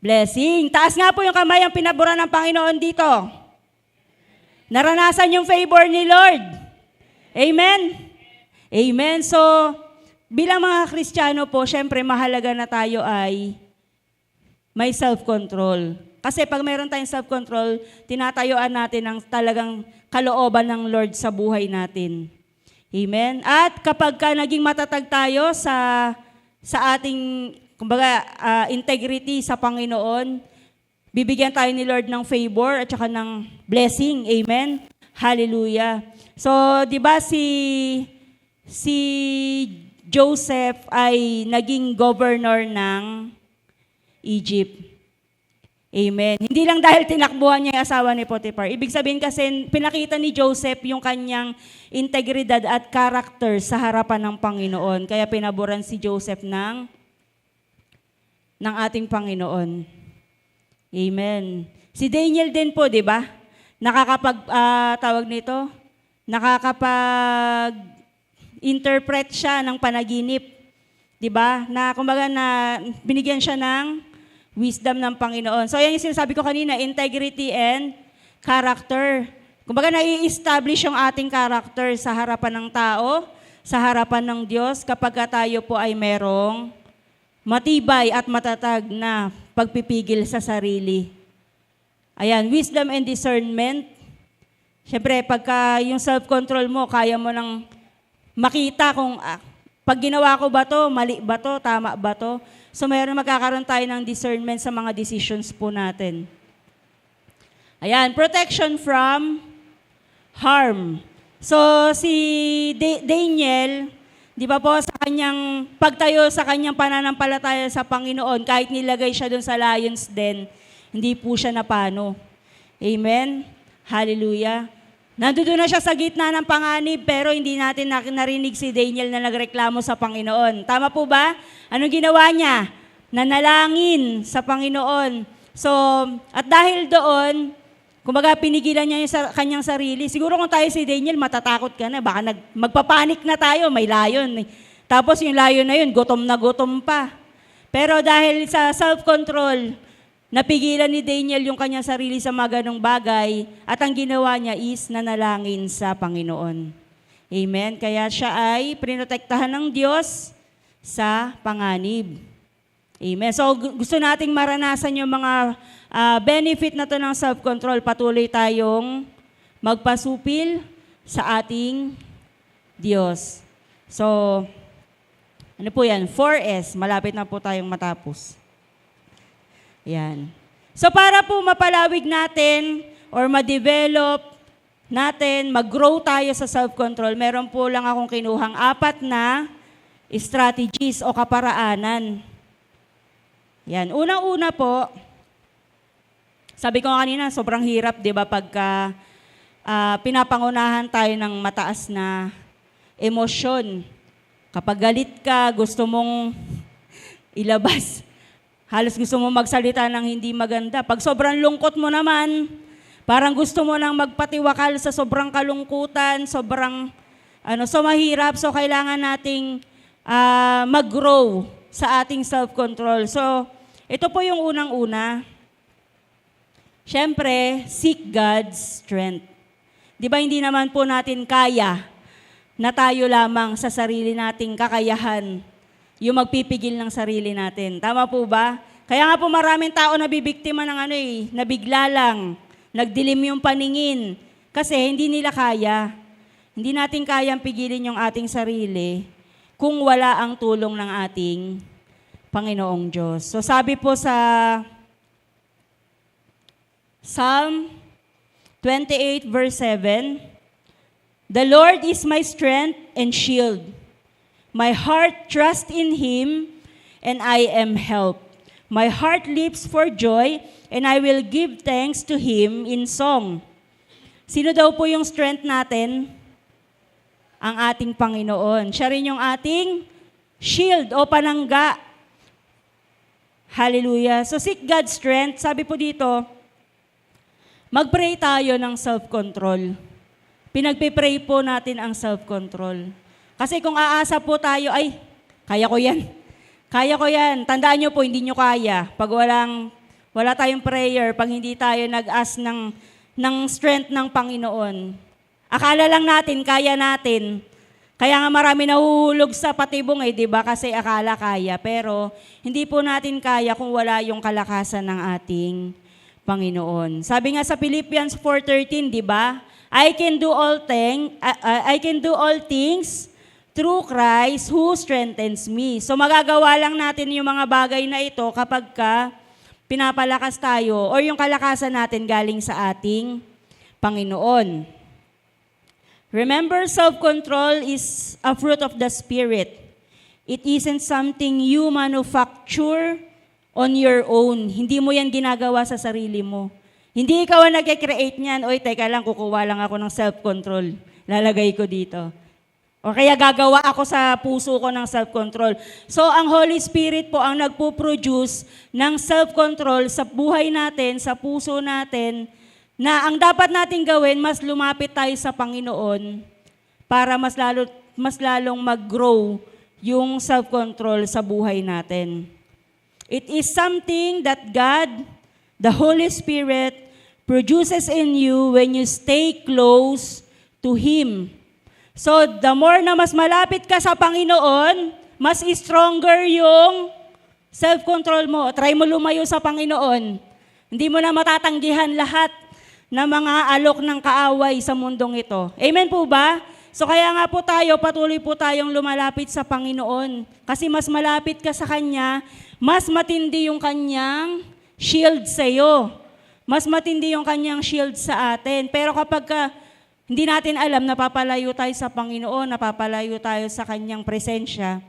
blessing. Taas nga po yung kamay ang pinaburan ng Panginoon dito. Naranasan yung favor ni Lord. Amen? Amen. So, bilang mga Kristiyano po, syempre mahalaga na tayo ay may self-control. Kasi pag meron tayong self-control, tinatayuan natin ang talagang kalooban ng Lord sa buhay natin. Amen? At kapag naging matatag tayo sa ating, kumbaga, integrity sa Panginoon, bibigyan tayo ni Lord ng favor at saka ng blessing. Amen? Hallelujah. So, di ba si Joseph ay naging governor ng Egypt. Amen. Hindi lang dahil tinakbuhan niya yung asawa ni Potiphar. Ibig sabihin kasi pinakita ni Joseph yung kanyang integridad at character sa harapan ng Panginoon. Kaya pinaburan si Joseph ng ating Panginoon. Amen. Si Daniel din po, di ba? Tawag nito, nakakapag-interpret siya ng panaginip. 'Di ba? Na kumbaga na binigyan siya ng wisdom ng Panginoon. So yan yung sinasabi ko kanina, integrity and character. Kumbaga nai-establish yung ating character sa harapan ng tao, sa harapan ng Diyos kapag tayo po ay merong matibay at matatag na pagpipigil sa sarili. Ayan, wisdom and discernment. Siyempre, pagka yung self-control mo, kaya mo nang makita kung pag ginawa ko ba to, mali ba to, tama ba to. So magkakaroon tayo ng discernment sa mga decisions po natin. Ayan, protection from harm. So si Daniel, di ba po, sa kanyang pagtayo sa kanyang pananampalataya sa Panginoon, kahit nilagay siya doon sa lion's den, hindi po siya napano. Amen? Hallelujah. Nandoon na siya sa gitna ng panganib, pero hindi natin narinig si Daniel na nagreklamo sa Panginoon. Tama po ba? Anong ginawa niya? Nanalangin sa Panginoon. So, at dahil doon, kumbaga pinigilan niya yung kanyang sarili. Siguro kung tayo si Daniel, matatakot ka na. Baka magpapanik na tayo, may lion. Tapos yung lion na yun, gutom na gutom pa. Pero dahil sa self-control, napigilan ni Daniel yung kanyang sarili sa mga ganong bagay at ang ginawa niya is nanalangin sa Panginoon. Amen? Kaya siya ay prinotektahan ng Diyos sa panganib. Amen? So gusto nating maranasan yung mga benefit na to ng self-control. Patuloy tayong magpasupil sa ating Diyos. So, ano po yan? 4S. Malapit na po tayong matapos. Yan. So para po mapalawig natin or ma-develop natin, mag-grow tayo sa self-control, meron po lang akong kinuhang 4 na strategies o kaparaanan. Yan. Unang-una po, sabi ko kanina, sobrang hirap, di ba, pagka pinapangunahan tayo ng mataas na emosyon. Kapag galit ka, gusto mong ilabas. Halos gusto mo magsalita ng hindi maganda. Pag sobrang lungkot mo naman, parang gusto mo nang magpatiwakal sa sobrang kalungkutan, sobrang, so mahirap. So kailangan nating mag-grow sa ating self-control. So, ito po yung unang-una. Siyempre, seek God's strength. Di ba hindi naman po natin kaya na tayo lamang sa sarili nating kakayahan yung magpipigil ng sarili natin. Tama po ba? Kaya nga po maraming tao nabibiktima ng nabigla lang, nagdilim yung paningin, kasi hindi nila kaya. Hindi natin kayang pigilin yung ating sarili kung wala ang tulong ng ating Panginoong Diyos. So sabi po sa Psalm 28 verse 7, "The Lord is my strength and shield. My heart trusts in Him, and I am helped. My heart leaps for joy, and I will give thanks to Him in song." Sino daw po yung strength natin? Ang ating Panginoon. Siya rin yung ating shield o panangga. Hallelujah. So seek God's strength. Sabi po dito, mag-pray tayo ng self-control. Pinagpipray po natin ang self-control. Kasi kung aasa po tayo, ay, kaya ko yan. Kaya ko yan. Tandaan nyo po, hindi nyo kaya. Pag wala tayong prayer, pag hindi tayo nag-ask ng strength ng Panginoon. Akala lang natin, kaya natin. Kaya nga marami nahuhulog sa patibong di ba? Kasi akala kaya. Pero hindi po natin kaya kung wala yung kalakasan ng ating Panginoon. Sabi nga sa Philippians 4:13, di ba? I can do all things through Christ who strengthens me. So magagawa lang natin yung mga bagay na ito kapag pinapalakas tayo o yung kalakasan natin galing sa ating Panginoon. Remember, self-control is a fruit of the Spirit. It isn't something you manufacture on your own. Hindi mo yan ginagawa sa sarili mo. Hindi ikaw ang nag-create niyan. Oy, teka lang, kukuha lang ako ng self-control. Lalagay ko dito. O kaya gagawa ako sa puso ko ng self-control. So, ang Holy Spirit po ang nagpo-produce ng self-control sa buhay natin, sa puso natin, na ang dapat nating gawin, mas lumapit tayo sa Panginoon para mas lalong mag-grow yung self-control sa buhay natin. It is something that God, the Holy Spirit, produces in you when you stay close to Him. So, the more na mas malapit ka sa Panginoon, mas stronger yung self-control mo. Try mo lumayo sa Panginoon. Hindi mo na matatanggihan lahat ng mga alok ng kaaway sa mundong ito. Amen po ba? So kaya nga po tayo, patuloy po tayong lumalapit sa Panginoon. Kasi mas malapit ka sa Kanya, mas matindi yung Kanyang shield sa iyo. Mas matindi yung Kanyang shield sa atin. Pero kapag hindi natin alam, napapalayo tayo sa Panginoon, napapalayo tayo sa Kanyang presensya,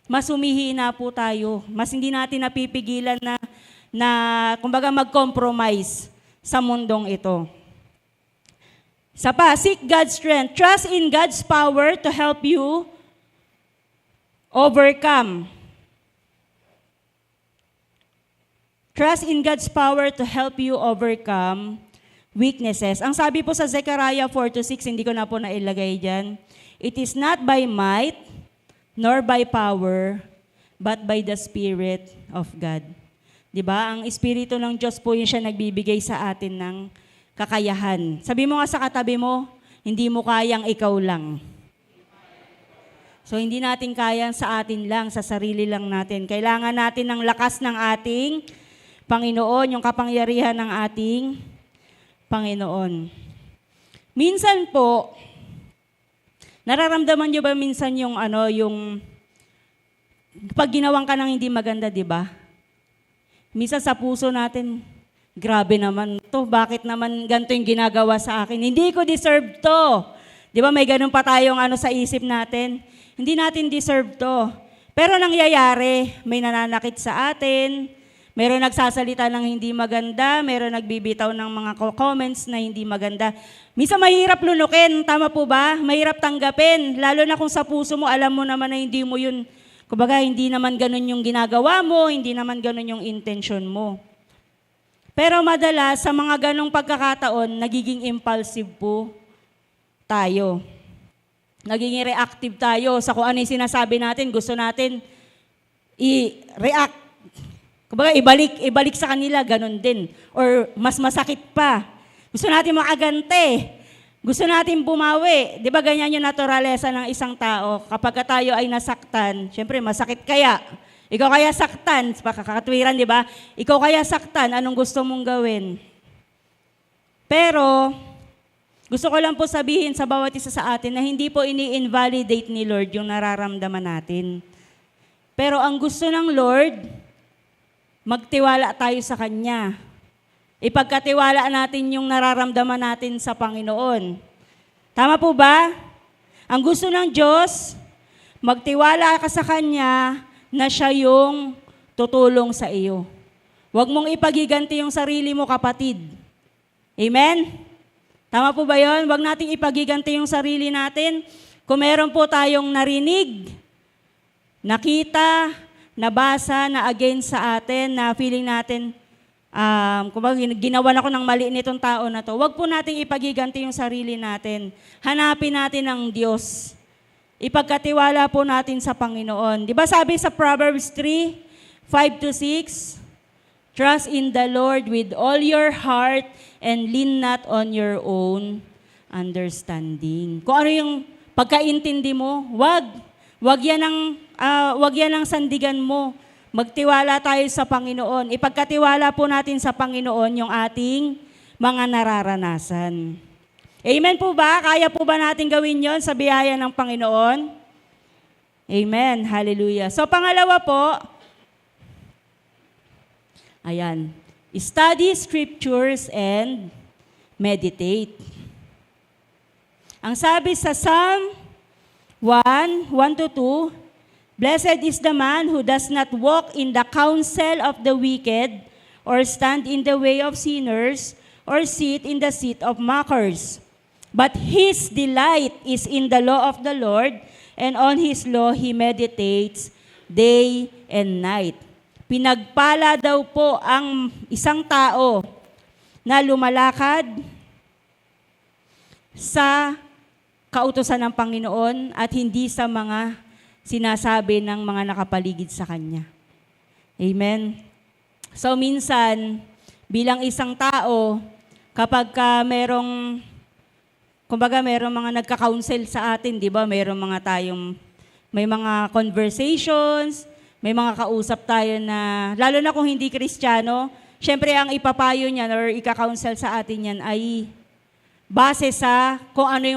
mas humihina po tayo. Mas hindi natin napipigilan na kumbaga mag-compromise sa mundong ito. Isa pa, seek God's strength. Trust in God's power to help you overcome. Trust in God's power to help you overcome weaknesses. Ang sabi po sa Zechariah 4-6, hindi ko na po nailagay dyan, it is not by might, nor by power, but by the Spirit of God. Diba? Ang Espiritu ng Diyos po yun siya nagbibigay sa atin ng kakayahan. Sabi mo nga sa katabi mo, hindi mo kayang ikaw lang. So hindi natin kayang sa atin lang, sa sarili lang natin. Kailangan natin ng lakas ng ating Panginoon, yung kapangyarihan ng ating Panginoon. Minsan po, nararamdaman nyo ba minsan yung pag ginawan ka ng hindi maganda, di ba? Minsan sa puso natin, grabe naman to, bakit naman ganito yung ginagawa sa akin? Hindi ko deserve to. Di ba may ganun pa tayong sa isip natin? Hindi natin deserve to. Pero nangyayari, may nananakit sa atin, meron nagsasalita ng hindi maganda, meron nagbibitaw ng mga comments na hindi maganda. Minsan mahirap lunukin, tama po ba? Mahirap tanggapin, lalo na kung sa puso mo, alam mo naman na hindi mo yun. Kumbaga, hindi naman ganun yung ginagawa mo, hindi naman ganun yung intention mo. Pero madalas, sa mga ganong pagkakataon, nagiging impulsive po tayo. Nagiging reactive tayo sa kung ano yung sinasabi natin, gusto natin i-react. Kumbaga, ibalik sa kanila, ganun din. Or mas masakit pa. Gusto natin makagante. Gusto natin bumawi. Di ba ganyan yung naturalesa ng isang tao? Kapag tayo ay nasaktan, syempre masakit kaya. Ikaw kaya saktan, kakatwiran, di ba? Ikaw kaya saktan, anong gusto mong gawin? Pero, gusto ko lang po sabihin sa bawat isa sa atin na hindi po ini-invalidate ni Lord yung nararamdaman natin. Pero ang gusto ng Lord, magtiwala tayo sa Kanya. Ipagkatiwala natin yung nararamdaman natin sa Panginoon. Tama po ba? Ang gusto ng Diyos, magtiwala ka sa Kanya na Siya yung tutulong sa iyo. Huwag mong ipagiganti yung sarili mo, kapatid. Amen? Tama po ba yun? Huwag nating ipagiganti yung sarili natin. Kung meron po tayong narinig, nakita, nabasa na against sa atin, na feeling natin, kumbaga ginawan ako ng mali nitong tao na to, wag po nating ipagiganti yung sarili natin. Hanapin natin ang Diyos. Ipagkatiwala po natin sa Panginoon. Di ba sabi sa Proverbs 3:5-6, trust in the Lord with all your heart and lean not on your own understanding. Kung ano yung pagkaintindi mo, wag yan ang sandigan mo. Magtiwala tayo sa Panginoon. Ipagkatiwala po natin sa Panginoon yung ating mga nararanasan. Amen po ba? Kaya po ba natin gawin yon sa biyaya ng Panginoon? Amen. Hallelujah. So pangalawa po, ayan, study scriptures and meditate. Ang sabi sa Psalm 1:1-2, blessed is the man who does not walk in the counsel of the wicked, or stand in the way of sinners, or sit in the seat of mockers. But his delight is in the law of the Lord, and on his law he meditates day and night. Pinagpala daw po ang isang tao na lumalakad sa kautusan ng Panginoon at hindi sa mga sinasabi ng mga nakapaligid sa Kanya. Amen. So minsan, bilang isang tao, kapag merong mga nagka-counsel sa atin, di ba? May mga conversations, may mga kausap tayo na, lalo na kung hindi Kristiyano, syempre ang ipapayo niyan or ika-counsel sa atin yan ay base sa kung ano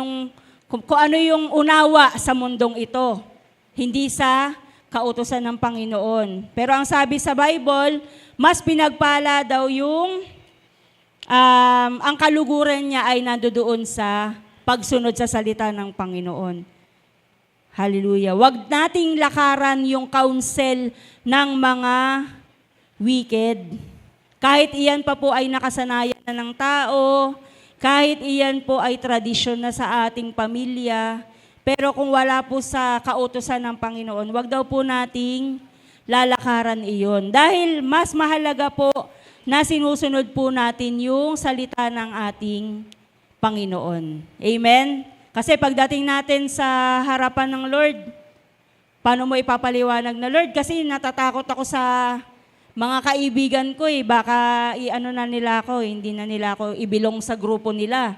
yung unawa sa mundong ito, hindi sa kautusan ng Panginoon. Pero ang sabi sa Bible, mas pinagpala daw yung ang kaluguran niya ay nandoon sa pagsunod sa salita ng Panginoon. Hallelujah. Huwag nating lakaran yung counsel ng mga wicked. Kahit iyan pa po ay nakasanayan na ng tao, kahit iyan po ay tradisyon na sa ating pamilya, pero kung wala po sa kautusan ng Panginoon, huwag daw po nating lalakaran iyon. Dahil mas mahalaga po na sinusunod po natin yung salita ng ating Panginoon. Amen? Kasi pagdating natin sa harapan ng Lord, paano mo ipapaliwanag na, Lord? Kasi natatakot ako sa mga kaibigan ko baka i-ano na nila ako, hindi na nila ako ibilong sa grupo nila.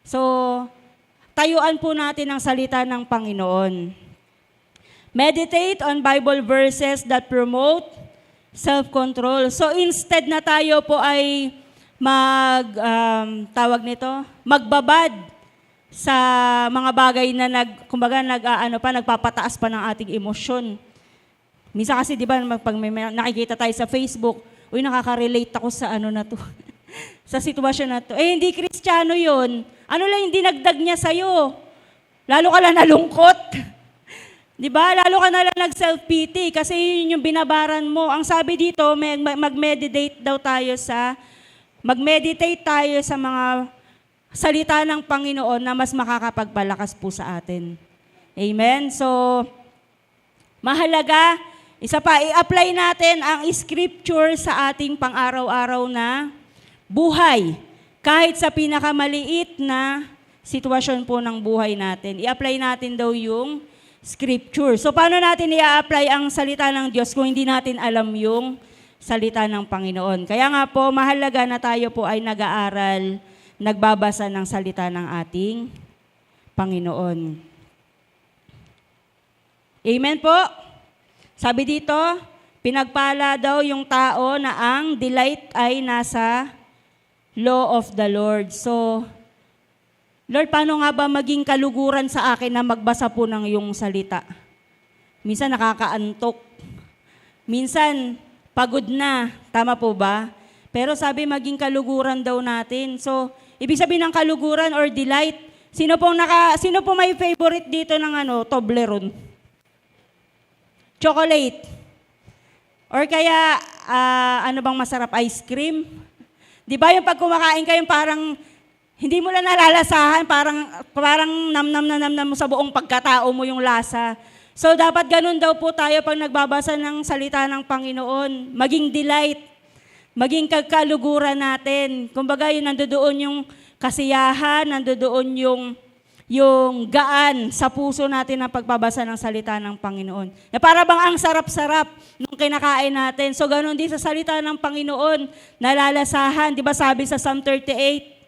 So, tayuan po natin ang salita ng Panginoon. Meditate on Bible verses that promote self-control. So instead na tayo po ay magbabad sa mga bagay na nagpapataas pa ng ating emosyon. Minsan kasi, di ba, pag may nakikita tayo sa Facebook, nakaka-relate ako sa na to, sa sitwasyon na to. Hindi Kristiyano yun. Ano lang yung dinagdag niya sa'yo? Lalo ka lang nalungkot. Di ba? Lalo ka na lang nag-self-pity kasi yun yung binabaran mo. Ang sabi dito, mag-meditate tayo sa mga salita ng Panginoon na mas makakapagpalakas po sa atin. Amen? So, mahalaga, isa pa, i-apply natin ang scripture sa ating pang-araw-araw na buhay. Kahit sa pinakamaliit na sitwasyon po ng buhay natin. I-apply natin daw yung scripture. So, paano natin i-apply ang salita ng Diyos kung hindi natin alam yung salita ng Panginoon? Kaya nga po, mahalaga na tayo po ay nag-aaral, nagbabasa ng salita ng ating Panginoon. Amen po? Sabi dito, pinagpala daw yung tao na ang delight ay nasa law of the Lord. So, Lord, paano nga ba maging kaluguran sa akin na magbasa po ng iyong salita? Minsan nakakaantok. Minsan pagod na. Tama po ba? Pero sabi maging kaluguran daw natin. So, ibig sabihin ng kaluguran or delight, sino po may favorite dito ng Toblerone? Chocolate. Or kaya, ano bang masarap? Ice cream? Di ba yung pag kumakain kayo parang hindi mo lang nalalasahan, parang namnam mo sa buong pagkatao mo yung lasa. So dapat ganun daw po tayo pag nagbabasa ng salita ng Panginoon. Maging delight, maging kaluguran natin. Kumbaga yun, nandoon yung kasiyahan, nandoon yung gaan sa puso natin ng pagbabasa ng salita ng Panginoon. Na para bang ang sarap-sarap nung kinakain natin. So ganun din sa salita ng Panginoon, nalalasahan. Di ba sabi sa Psalm 38,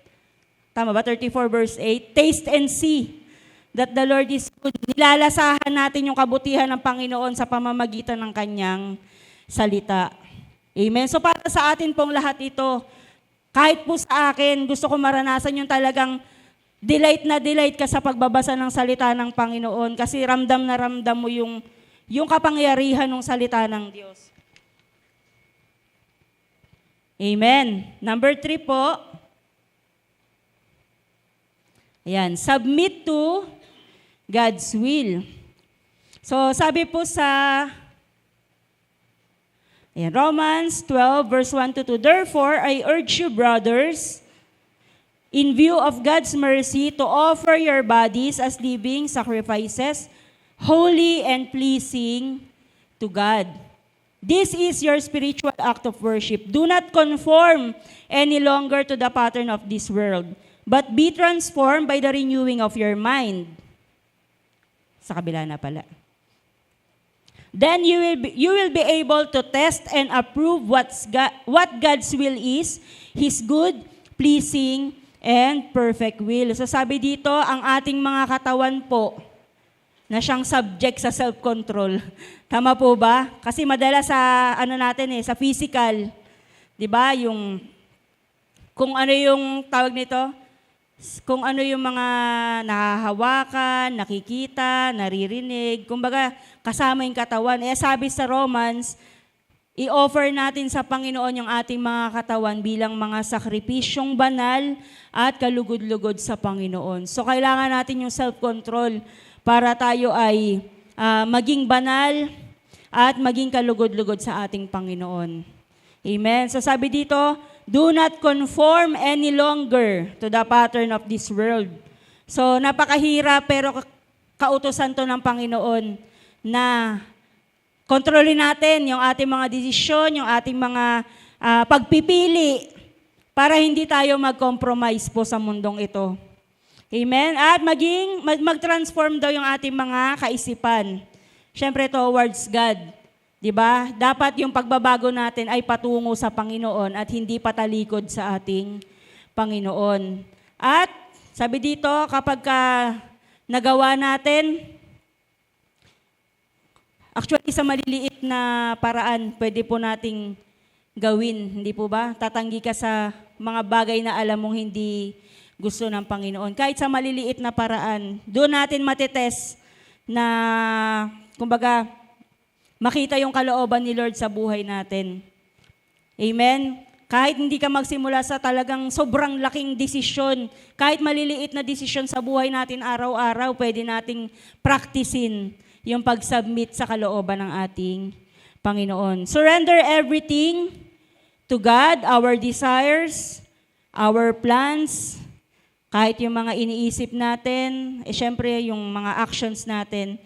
tama ba? 34 verse 8. Taste and see that the Lord is good. Nilalasahan natin yung kabutihan ng Panginoon sa pamamagitan ng kanyang salita. Amen. So para sa atin pong lahat ito, kahit po sa akin, gusto ko maranasan yung talagang delight na delight ka sa pagbabasa ng salita ng Panginoon kasi ramdam na ramdam mo yung kapangyarihan ng salita ng Diyos. Amen. Number 3 po, ayan, submit to God's will. So, sabi po sa Romans 12, verse 1 to 2, therefore, I urge you, brothers, in view of God's mercy, to offer your bodies as living sacrifices, holy and pleasing to God. This is your spiritual act of worship. Do not conform any longer to the pattern of this world, but be transformed by the renewing of your mind. Sa kabila na pala. Then you will be able to test and approve what God's will is, His good, pleasing, and perfect will. So sabi dito, ang ating mga katawan po, na siyang subject sa self-control. Tama po ba? Kasi madalas sa sa physical, 'di ba? Yung kung ano yung tawag nito, kung ano yung mga nahahawakan, nakikita, naririnig, kumbaga kasama yung katawan. Sabi sa Romans, i-offer natin sa Panginoon yung ating mga katawan bilang mga sakripisyong banal at kalugod-lugod sa Panginoon. So kailangan natin yung self-control para tayo ay maging banal at maging kalugod-lugod sa ating Panginoon. Amen. So sabi dito, do not conform any longer to the pattern of this world. So napakahirap pero kautusan to ng Panginoon na kontrolin natin yung ating mga desisyon, yung ating mga pagpipili para hindi tayo mag-compromise po sa mundong ito. Amen? At mag-transform daw yung ating mga kaisipan. Siyempre towards God. Diba? Dapat yung pagbabago natin ay patungo sa Panginoon at hindi patalikod sa ating Panginoon. At sabi dito, kapag nagawa natin, actually sa maliliit na paraan, pwede po nating gawin. Hindi po ba? Tatanggi ka sa mga bagay na alam mong hindi gusto ng Panginoon. Kahit sa maliliit na paraan, doon natin matitest na, kumbaga, makita yung kalooban ni Lord sa buhay natin. Amen? Kahit hindi ka magsimula sa talagang sobrang laking desisyon, kahit maliliit na desisyon sa buhay natin araw-araw, pwede nating practicein yung pag-submit sa kalooban ng ating Panginoon. Surrender everything to God, our desires, our plans, kahit yung mga iniisip natin, syempre yung mga actions natin,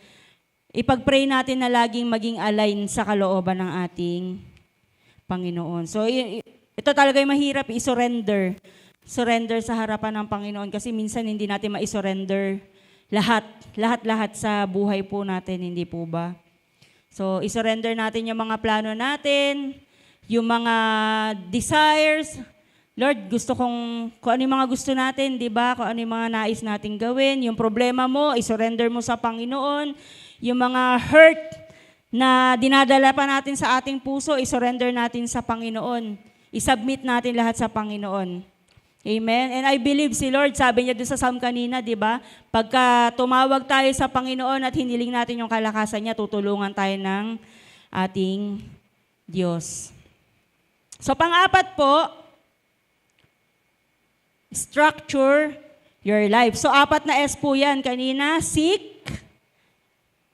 ipag-pray natin na laging maging align sa kalooban ng ating Panginoon. So, ito talaga yung mahirap, i-surrender. Surrender sa harapan ng Panginoon kasi minsan hindi natin ma-surrender lahat sa buhay po natin, hindi po ba? So, i-surrender natin yung mga plano natin, yung mga desires. Lord, gusto kung ano yung mga gusto natin, di ba? Kung ano yung mga nais nating gawin. Yung problema mo, i-surrender mo sa Panginoon. Yung mga hurt na dinadala pa natin sa ating puso, i-surrender natin sa Panginoon. I-submit natin lahat sa Panginoon. Amen? And I believe si Lord, sabi niya doon sa Psalm kanina, di ba? Pagka tumawag tayo sa Panginoon at hiniling natin yung kalakasan niya, tutulungan tayo ng ating Diyos. So pang-apat po, structure your life. So 4 na S po yan kanina, seek,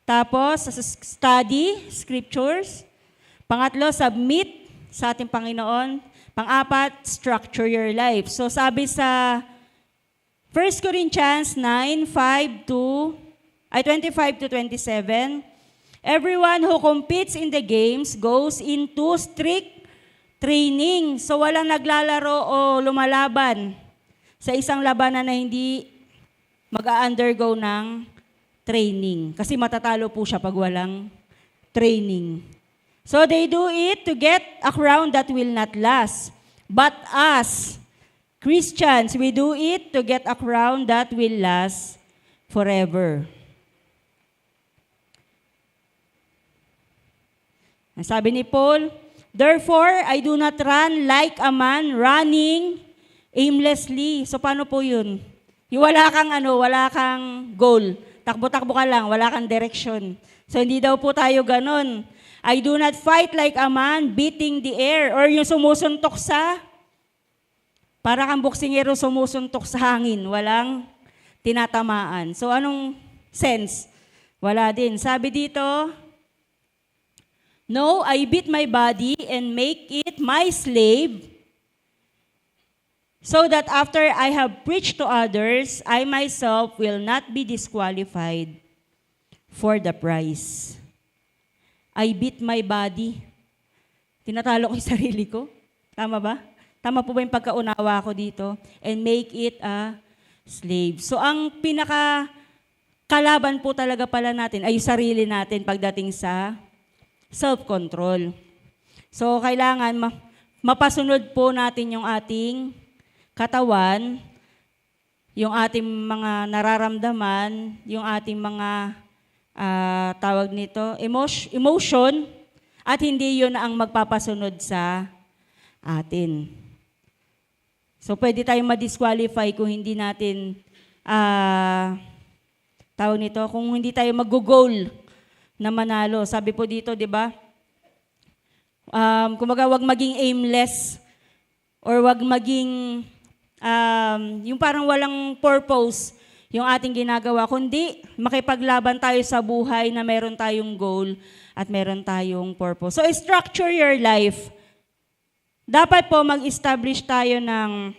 tapos study, scriptures. Pangatlo, submit sa ating Panginoon. Pang-apat, structure your life. So sabi sa 1 Corinthians 9:25 to 27, everyone who competes in the games goes into strict training. So walang naglalaro o lumalaban sa isang labanan na hindi mag-undergo ng training. Kasi matatalo po siya pag walang training. So they do it to get a crown that will not last. But us, Christians, we do it to get a crown that will last forever. Sabi ni Paul, therefore, I do not run like a man running aimlessly. So paano po yun? Yung wala kang goal. Takbo-takbo ka lang, wala kang direction. So hindi daw po tayo ganon. I do not fight like a man beating the air or yung sumusuntok para kang boksingero sumusuntok sa hangin, walang tinatamaan. So anong sense? Wala din. Sabi dito, no, I beat my body and make it my slave so that after I have preached to others, I myself will not be disqualified for the prize. I beat my body. Tinatalo ko yung sarili ko. Tama ba? Tama po ba yung pagkaunawa ko dito? And make it a slave. So ang kalaban po talaga pala natin ay yung sarili natin pagdating sa self-control. So kailangan mapasunod po natin yung ating katawan, yung ating mga nararamdaman, yung ating mga tawag nito, emotion, at hindi yun ang magpapasunod sa atin. So pwede tayong ma-disqualify kung hindi natin, tawag nito, kung hindi tayo mag-goal na manalo. Sabi po dito, di ba? Kumbaga, wag maging aimless or wag maging yung parang walang purpose yung ating ginagawa, kundi makipaglaban tayo sa buhay na meron tayong goal at meron tayong purpose. So, structure your life. Dapat po mag-establish tayo ng,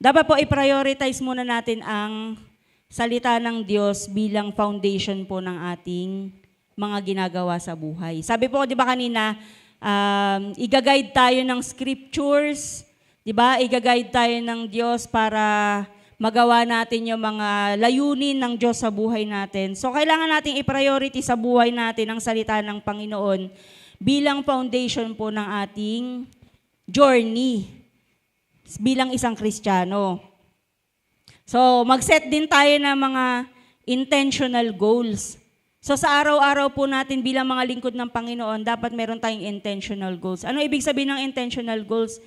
dapat po i-prioritize muna natin ang salita ng Diyos bilang foundation po ng ating mga ginagawa sa buhay. Sabi po, di ba kanina, i-guide tayo ng scriptures, di ba? I-guide tayo ng Diyos para magawa natin yung mga layunin ng Diyos sa buhay natin. So, kailangan nating i-priority sa buhay natin ang salita ng Panginoon bilang foundation po ng ating journey bilang isang Kristiyano. So, mag-set din tayo ng mga intentional goals. So, sa araw-araw po natin bilang mga lingkod ng Panginoon, dapat meron tayong intentional goals. Ano ibig sabihin ng intentional goals?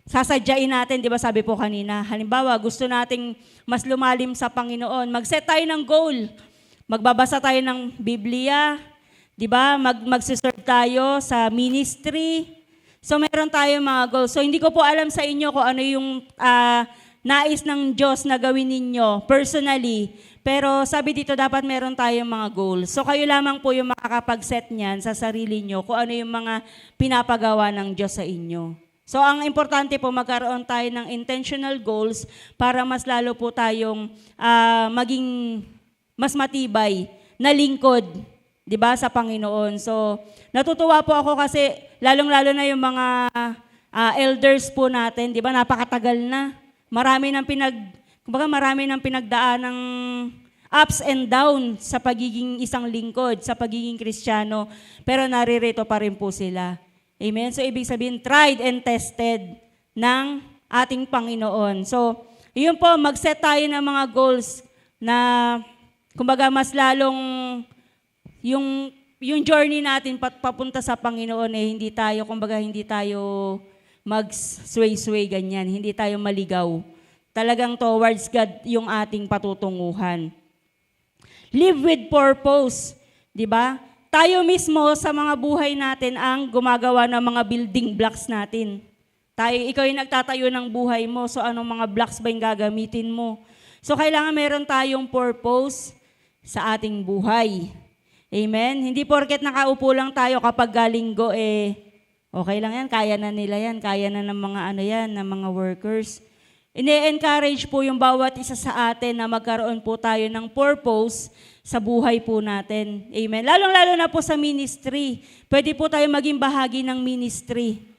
Sasadyain natin, di ba sabi po kanina, halimbawa, gusto nating mas lumalim sa Panginoon, mag-set tayo ng goal. Magbabasa tayo ng Biblia, di ba? Magsiserve tayo sa ministry. So, meron tayong mga goals. So, hindi ko po alam sa inyo kung ano yung nais ng Diyos na gawin ninyo personally. Pero sabi dito, dapat meron tayong mga goals. So, kayo lamang po yung makakapag-set niyan sa sarili nyo kung ano yung mga pinapagawa ng Diyos sa inyo. So, ang importante po, magkaroon tayo ng intentional goals para mas lalo po tayong maging mas matibay na lingkod, di ba, sa Panginoon. So, natutuwa po ako kasi lalong-lalo na yung mga elders po natin, di ba, napakatagal na. Marami nang pinagdaan ng ups and downs sa pagiging isang lingkod, sa pagiging Kristiyano, pero naririto pa rin po sila. Amen? So, ibig sabihin, tried and tested ng ating Panginoon. So, yun po, mag-set tayo ng mga goals na, kumbaga, mas lalong yung journey natin papunta sa Panginoon hindi tayo, kumbaga, hindi tayo mag-sway-sway ganyan. Hindi tayo maligaw. Talagang towards God yung ating patutunguhan. Live with purpose. Di ba? Tayo mismo sa mga buhay natin ang gumagawa ng mga building blocks natin. Ikaw yung nagtatayo ng buhay mo, so anong mga blocks ba yung gagamitin mo? So kailangan meron tayong purpose sa ating buhay. Amen? Hindi porket nakaupo lang tayo kapag galinggo, okay lang yan, kaya na nila yan, kaya na ng mga ng mga workers. Ine-encourage po yung bawat isa sa atin na magkaroon po tayo ng purpose sa buhay po natin. Amen. Lalong-lalo na po sa ministry. Pwede po tayo maging bahagi ng ministry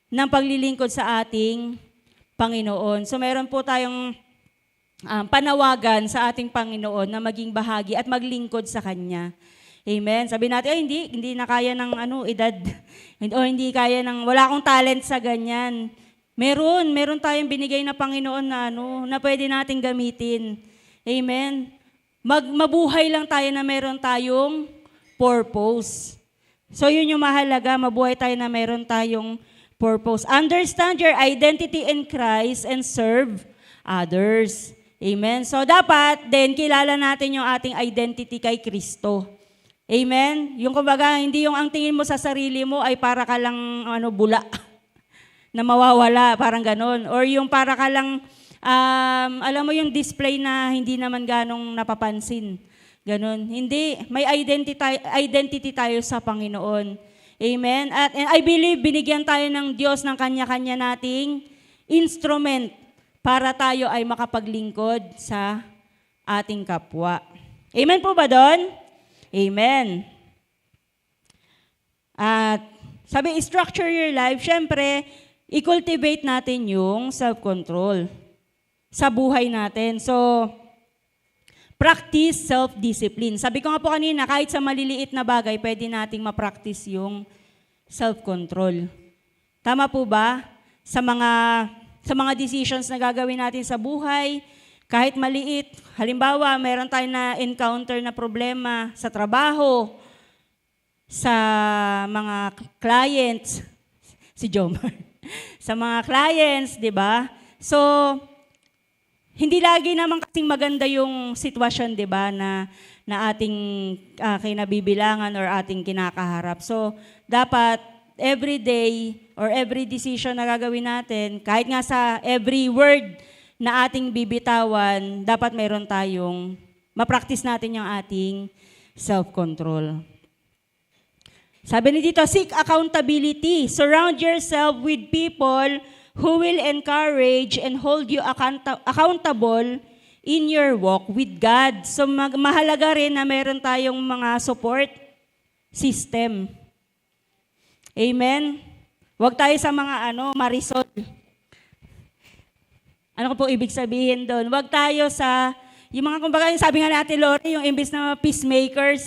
ng paglilingkod sa ating Panginoon. So meron po tayong panawagan sa ating Panginoon na maging bahagi at maglingkod sa Kanya. Amen. Sabi natin, hindi na kaya ng edad. O hindi kaya ng, wala akong talent sa ganyan. Meron tayong binigay na Panginoon na pwede nating gamitin. Amen. Mabuhay lang tayo na meron tayong purpose. So yun yung mahalaga, mabuhay tayo na meron tayong purpose. Understand your identity in Christ and serve others. Amen. So dapat din kilala natin yung ating identity kay Kristo. Amen. Yung kumbaga, hindi yung ang tingin mo sa sarili mo ay para ka lang bula na mawawala, parang ganon. Or yung para ka lang alam mo yung display na hindi naman ganong napapansin. Ganon. Hindi. May identity tayo sa Panginoon. Amen? And I believe binigyan tayo ng Diyos ng kanya-kanya nating instrument para tayo ay makapaglingkod sa ating kapwa. Amen po ba doon? Amen. At Sabi, structure your life. Siyempre, i-cultivate natin yung self-control sa buhay natin. So, practice self-discipline. Sabi ko nga po kanina, kahit sa maliliit na bagay, pwede nating ma-practice yung self-control. Tama po ba? Sa mga decisions na gagawin natin sa buhay, kahit maliit, halimbawa, meron tayong na-encounter na problema sa trabaho, sa mga clients, si Jomar, sa mga clients, di ba? So, hindi lagi naman kasing maganda yung sitwasyon, di ba, na ating kinabibilangan or ating kinakaharap. So, dapat every day or every decision na gagawin natin, kahit nga sa every word na ating bibitawan, dapat mayroon tayong, ma-practice natin yung ating self-control. Sabi ni dito, seek accountability. Surround yourself with people who will encourage and hold you accountable in your walk with God. So mahalaga rin na meron tayong mga support system. Amen? Huwag tayo sa mga Marisol. Ano ko po ibig sabihin doon? Huwag tayo sa, yung mga kumbaga, sabi nga natin, Lori, yung imbis na peacemakers,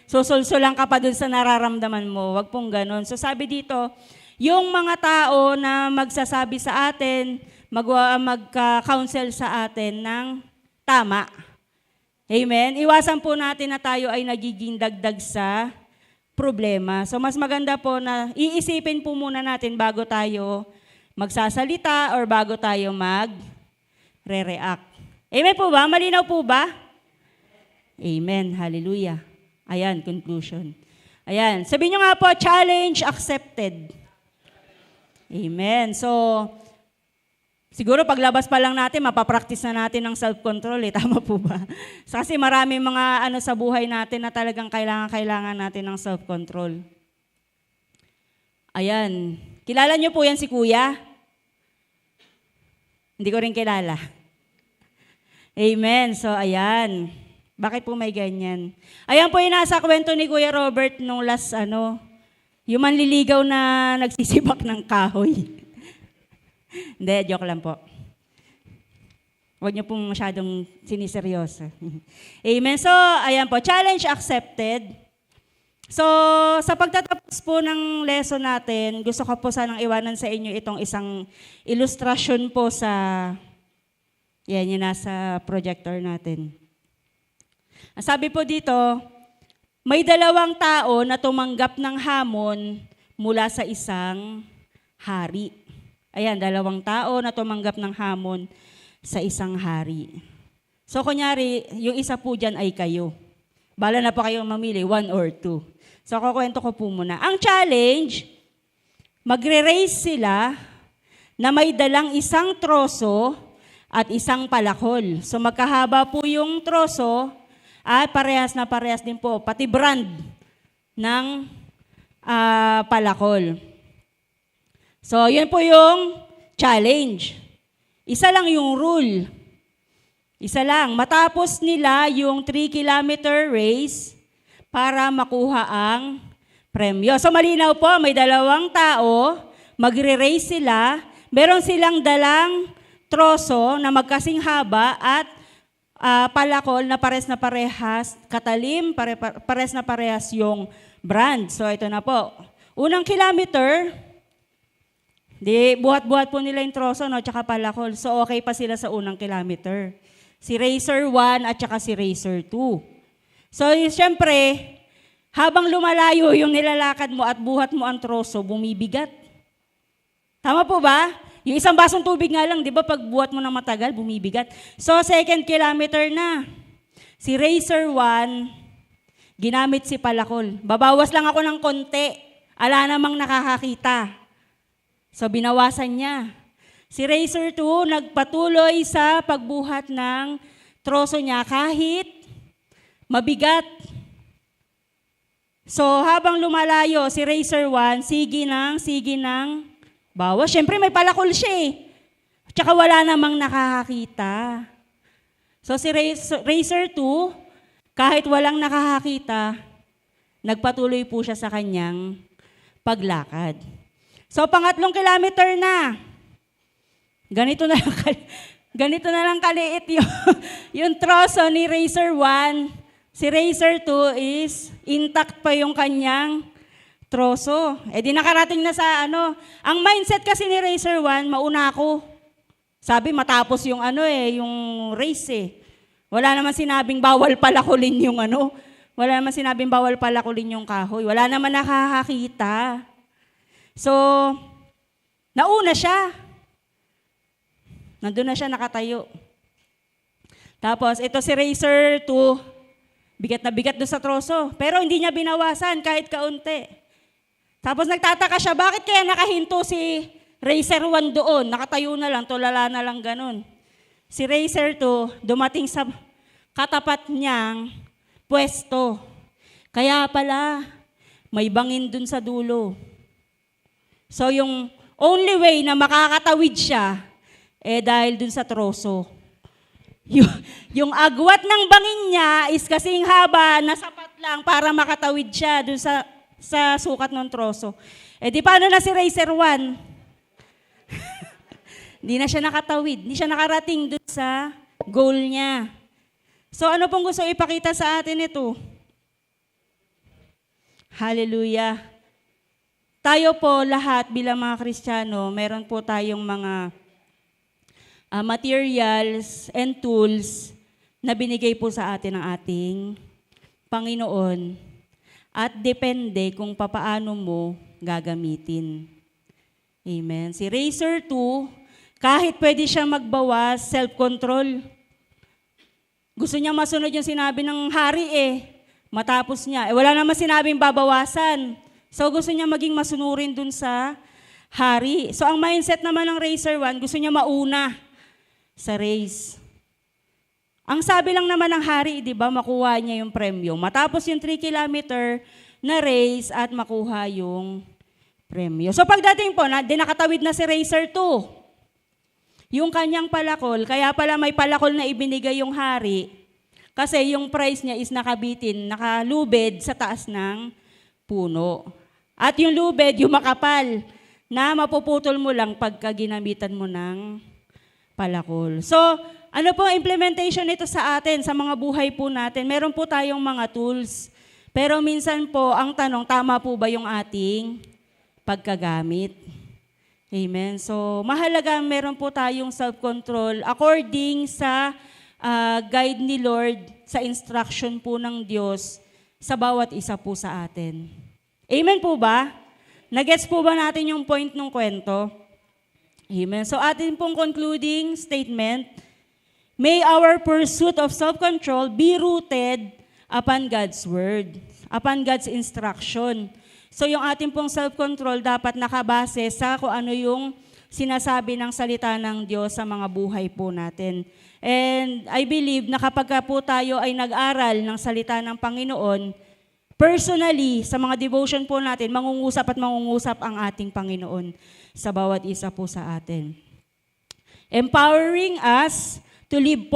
susulsulan ka pa doon sa nararamdaman mo. Huwag pong ganun. So sabi dito, yung mga tao na magsasabi sa atin, magka-counsel sa atin ng tama. Amen? Iwasan po natin na tayo ay nagiging dagdag sa problema. So mas maganda po na iisipin po muna natin bago tayo magsasalita or bago tayo mag-re-react. Amen po ba? Malinaw po ba? Amen. Hallelujah. Ayan, conclusion. Ayan. Sabihin nyo nga po, challenge accepted. Amen. So, siguro paglabas pa lang natin, mapapractice na natin ng self-control. Tama po ba? Kasi maraming mga sa buhay natin na talagang kailangan natin ng self-control. Ayan. Kilala nyo po yan si Kuya? Hindi ko rin kilala. Amen. So, ayan. Bakit po may ganyan? Ayan po yung nasa kwento ni Kuya Robert nung last, yung manliligaw na nagsisibak ng kahoy. Hindi, joke lang po. Huwag niyo pong masyadong siniseryoso. Amen. So, ayan po. Challenge accepted. So, sa pagtatapos po ng lesson natin, gusto ko po sanang iwanan sa inyo itong isang ilustrasyon po sa, yan, yung nasa projector natin. Ang sabi po dito, may dalawang tao na tumanggap ng hamon mula sa isang hari. Ayan, dalawang tao na tumanggap ng hamon sa isang hari. So, kunyari, yung isa po dyan ay kayo. Bala na po kayong mamili, 1 or 2. So, kukwento ko po muna. Ang challenge, magre-race sila na may dalang isang troso at isang palakol. So, magkahaba po yung troso at parehas na parehas din po, pati brand ng palakol. So, yun po yung challenge. Isa lang yung rule. Isa lang. Matapos nila yung 3-kilometer race para makuha ang premyo. So malinaw po, may dalawang tao, magre-race sila, meron silang dalang troso na magkasing haba at palakol na pares na parehas, katalim, pares na parehas yung brand. So ito na po. Unang kilometer, buhat-buhat po nila yung troso, no, tsaka palakol. So okay pa sila sa unang kilometer. Si Racer 1 at tsaka si Racer 2. So, siyempre, habang lumalayo yung nilalakad mo at buhat mo ang troso, bumibigat. Tama po ba? Yung isang basong tubig nga lang, di ba, pag buhat mo ng matagal, bumibigat. So, 2nd kilometer na. Si Racer 1, ginamit si palakol. Babawas lang ako ng konti. Ala namang nakakakita. So, binawasan niya. Si Racer 2, nagpatuloy sa pagbuhat ng troso niya kahit mabigat. So, habang lumalayo, si Racer 1, sige ng bawas. Siyempre, may palakol siya eh. Tsaka wala namang nakakakita. So, si Racer 2, kahit walang nakakakita, nagpatuloy po siya sa kanyang paglakad. So, pangatlong kilometer na. Ganito na lang, ganito na lang kaliit yung troso ni Racer 1. Si Racer 2 is intact pa yung kanyang troso. Eh di nakarating na sa ano. Ang mindset kasi ni Racer 1, mauna ako. Sabi matapos yung yung race eh. Wala naman sinabing bawal palakulin yung Wala naman sinabing bawal palakulin yung kahoy. Wala naman nakakakita. So, nauna siya. Nandun na siya nakatayo. Tapos, ito si Racer 2, bigat na bigat doon sa troso. Pero hindi niya binawasan kahit kaunti. Tapos nagtataka siya, bakit kaya nakahinto si Racer 1 doon? Nakatayo na lang, tulala na lang ganun. Si Racer 2, dumating sa katapat niyang pwesto. Kaya pala, may bangin dun sa dulo. So yung only way na makakatawid siya, dahil dun sa troso. Yung agwat ng bangin niya is kasing haba na sapat lang para makatawid siya dun sa sukat ng troso. Di paano na si Racer 1? Hindi na siya nakatawid. Hindi siya nakarating dun sa goal niya. So ano pong gusto ipakita sa atin ito? Hallelujah. Tayo po lahat bilang mga Kristiyano, meron po tayong mga materials and tools na binigay po sa atin ng ating Panginoon at depende kung papaano mo gagamitin. Amen. Si Racer 2, kahit pwede siya magbawas, self-control. Gusto niya masunod yung sinabi ng hari matapos niya. Wala naman sinabing babawasan. So gusto niya maging masunurin dun sa hari. So ang mindset naman ng Racer 1, gusto niya mauna sa race. Ang sabi lang naman ng hari, di ba, makuha niya yung premyo. Matapos yung 3 kilometer na race at makuha yung premyo. So pagdating po, nakatawid na si Racer 2. Yung kanyang palakol, kaya pala may palakol na ibinigay yung hari kasi yung price niya is nakabitin, nakalubed sa taas ng puno. At yung lubed, yung makapal, na mapuputol mo lang pagka ginamitan mo ng palakol. So, ano po ang implementation nito sa atin, sa mga buhay po natin? Meron po tayong mga tools. Pero minsan po, ang tanong, tama po ba yung ating pagkagamit? Amen. So, mahalaga meron po tayong self-control according sa guide ni Lord, sa instruction po ng Diyos sa bawat isa po sa atin. Amen po ba? Nagets po ba natin yung point ng kwento? Amen. So, atin pong concluding statement, may our pursuit of self-control be rooted upon God's word, upon God's instruction. So yung ating pong self-control dapat nakabase sa kung ano yung sinasabi ng salita ng Diyos sa mga buhay po natin. And I believe na kapag po tayo ay nag-aral ng salita ng Panginoon, personally, sa mga devotion po natin, mangungusap at mangungusap ang ating Panginoon sa bawat isa po sa atin. Empowering us to live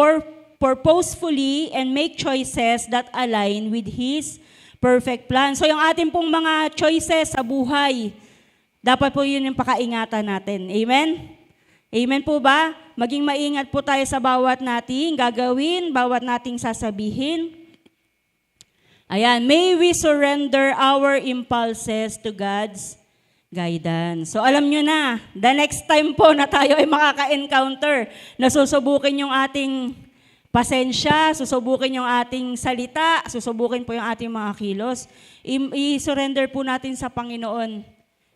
purposefully and make choices that align with His perfect plan. So yung ating pong mga choices sa buhay, dapat po yun yung pakaingatan natin. Amen? Amen po ba? Maging maingat po tayo sa bawat nating gagawin, bawat nating sasabihin. Ayan, may we surrender our impulses to God's guidance. So alam nyo na, the next time po na tayo ay makaka-encounter, na susubukin yung ating pasensya, susubukin yung ating salita, susubukin po yung ating mga kilos. I-surrender po natin sa Panginoon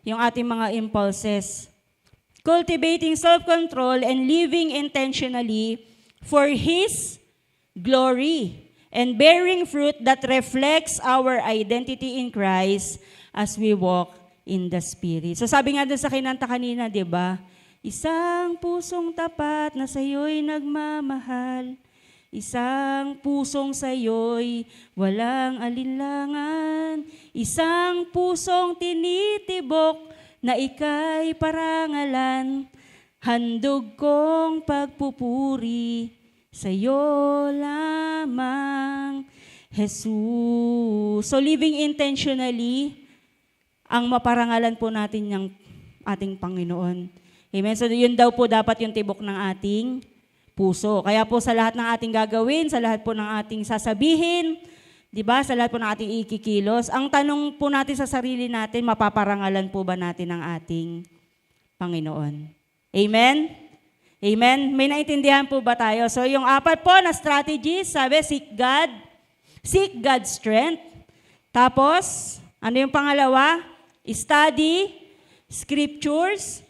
yung ating mga impulses. Cultivating self-control and living intentionally for His glory and bearing fruit that reflects our identity in Christ as we walk in the Spirit. So sabi nga dun sa kinanta kanina, di ba? Isang pusong tapat na sa'yo'y nagmamahal. Isang pusong sa'yo'y walang alinlangan. Isang pusong tinitibok na ika'y parangalan. Handog kong pagpupuri sa'yo lamang, Jesus. So living intentionally ang maparangalan po natin ng ating Panginoon. Amen. So yun daw po dapat yung tibok ng ating puso. Kaya po sa lahat ng ating gagawin, sa lahat po ng ating sasabihin, di ba, sa lahat po ng ating ikikilos, ang tanong po natin sa sarili natin, mapaparangalan po ba natin ang ating Panginoon? Amen? Amen? May naintindihan po ba tayo? So yung apat po na strategies, sabi, seek God's strength. Tapos, ano yung pangalawa? Study, scriptures,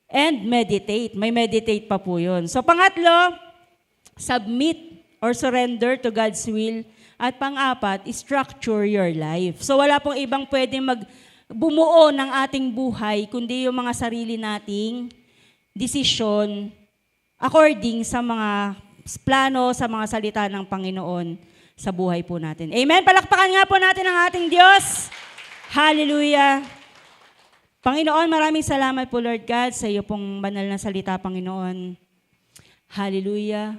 and meditate. May meditate pa po yun. So pangatlo, submit or surrender to God's will. At pang-apat, structure your life. So wala pong ibang pwedeng bumuo ng ating buhay, kundi yung mga sarili nating desisyon according sa mga plano, sa mga salita ng Panginoon sa buhay po natin. Amen? Palakpakan nga po natin ang ating Diyos. Hallelujah. Panginoon, maraming salamat po, Lord God, sa iyo pong banal na salita, Panginoon. Hallelujah.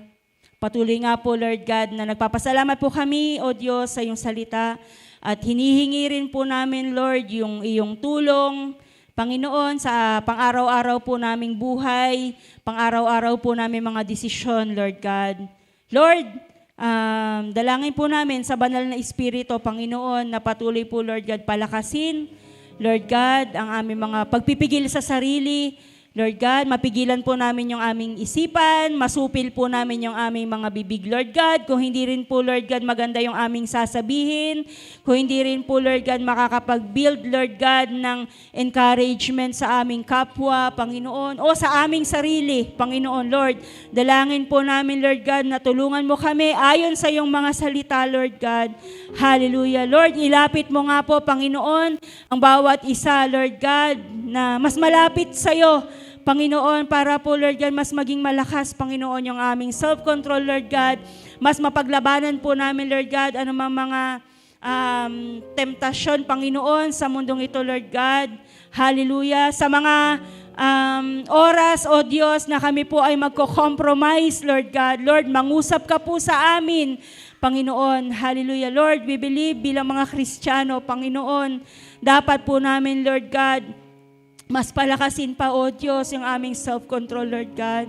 Patuloy nga po, Lord God, na nagpapasalamat po kami, O Diyos, sa iyong salita. At hinihingi rin po namin, Lord, yung iyong tulong, Panginoon, sa pang-araw-araw po naming buhay, pang-araw-araw po namin mga desisyon, Lord God. Lord, dalangin po namin sa banal na Espiritu, Panginoon, na patuloy po, Lord God, palakasin, Lord God, ang aming mga pagpipigil sa sarili. Lord God, mapigilan po namin yung aming isipan, masupil po namin yung aming mga bibig, Lord God. Kung hindi rin po, Lord God, maganda yung aming sasabihin, kung hindi rin po, Lord God, makakapag-build, Lord God, ng encouragement sa aming kapwa, Panginoon, o sa aming sarili, Panginoon, Lord. Dalangin po namin, Lord God, na tulungan mo kami ayon sa iyong mga salita, Lord God. Hallelujah. Lord, ilapit mo nga po, Panginoon, ang bawat isa, Lord God, na mas malapit sa iyo, Panginoon, para po, Lord God, mas maging malakas, Panginoon, yung aming self-control, Lord God. Mas mapaglabanan po namin, Lord God, anumang mga temptasyon, Panginoon, sa mundong ito, Lord God. Hallelujah. Sa mga oras, O Diyos, na kami po ay magko-compromise, Lord God. Lord, mangusap ka po sa amin, Panginoon. Hallelujah. Lord, we believe bilang mga Kristiyano, Panginoon, dapat po namin, Lord God, mas palakasin pa, O Diyos, yung aming self-control, Lord God.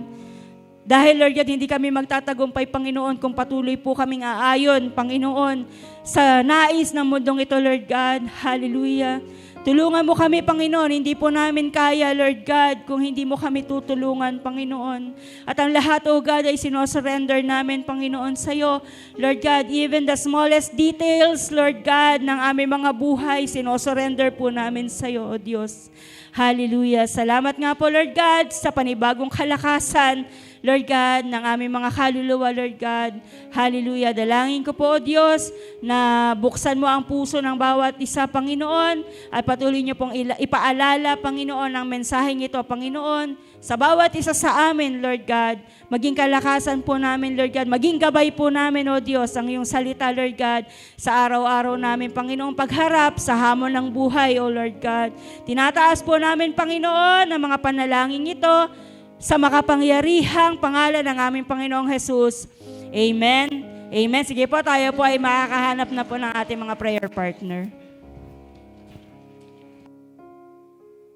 Dahil, Lord God, hindi kami magtatagumpay, Panginoon, kung patuloy po kaming aayon, Panginoon, sa nais ng mundong ito, Lord God. Hallelujah. Tulungan mo kami, Panginoon. Hindi po namin kaya, Lord God, kung hindi mo kami tutulungan, Panginoon. At ang lahat, O God, ay sinosurrender namin, Panginoon, sa iyo. Lord God, even the smallest details, Lord God, ng aming mga buhay, sinosurrender po namin sa iyo, O Diyos. Hallelujah. Salamat nga po, Lord God, sa panibagong kalakasan, Lord God, ng aming mga kaluluwa, Lord God. Hallelujah. Dalangin ko po, O Diyos, na buksan mo ang puso ng bawat isa, Panginoon, at patuloy niyo pong ipaalala, Panginoon, ang mensaheng ito, Panginoon, sa bawat isa sa amin, Lord God. Maging kalakasan po namin, Lord God. Maging gabay po namin, O Diyos, ang iyong salita, Lord God, sa araw-araw namin, Panginoon, pagharap sa hamon ng buhay, O Lord God. Tinataas po namin, Panginoon, ang mga panalangin ito sa makapangyarihang pangalan ng aming Panginoong Jesus. Amen. Amen. Sige po, tayo po ay makakahanap na po ng ating mga prayer partner.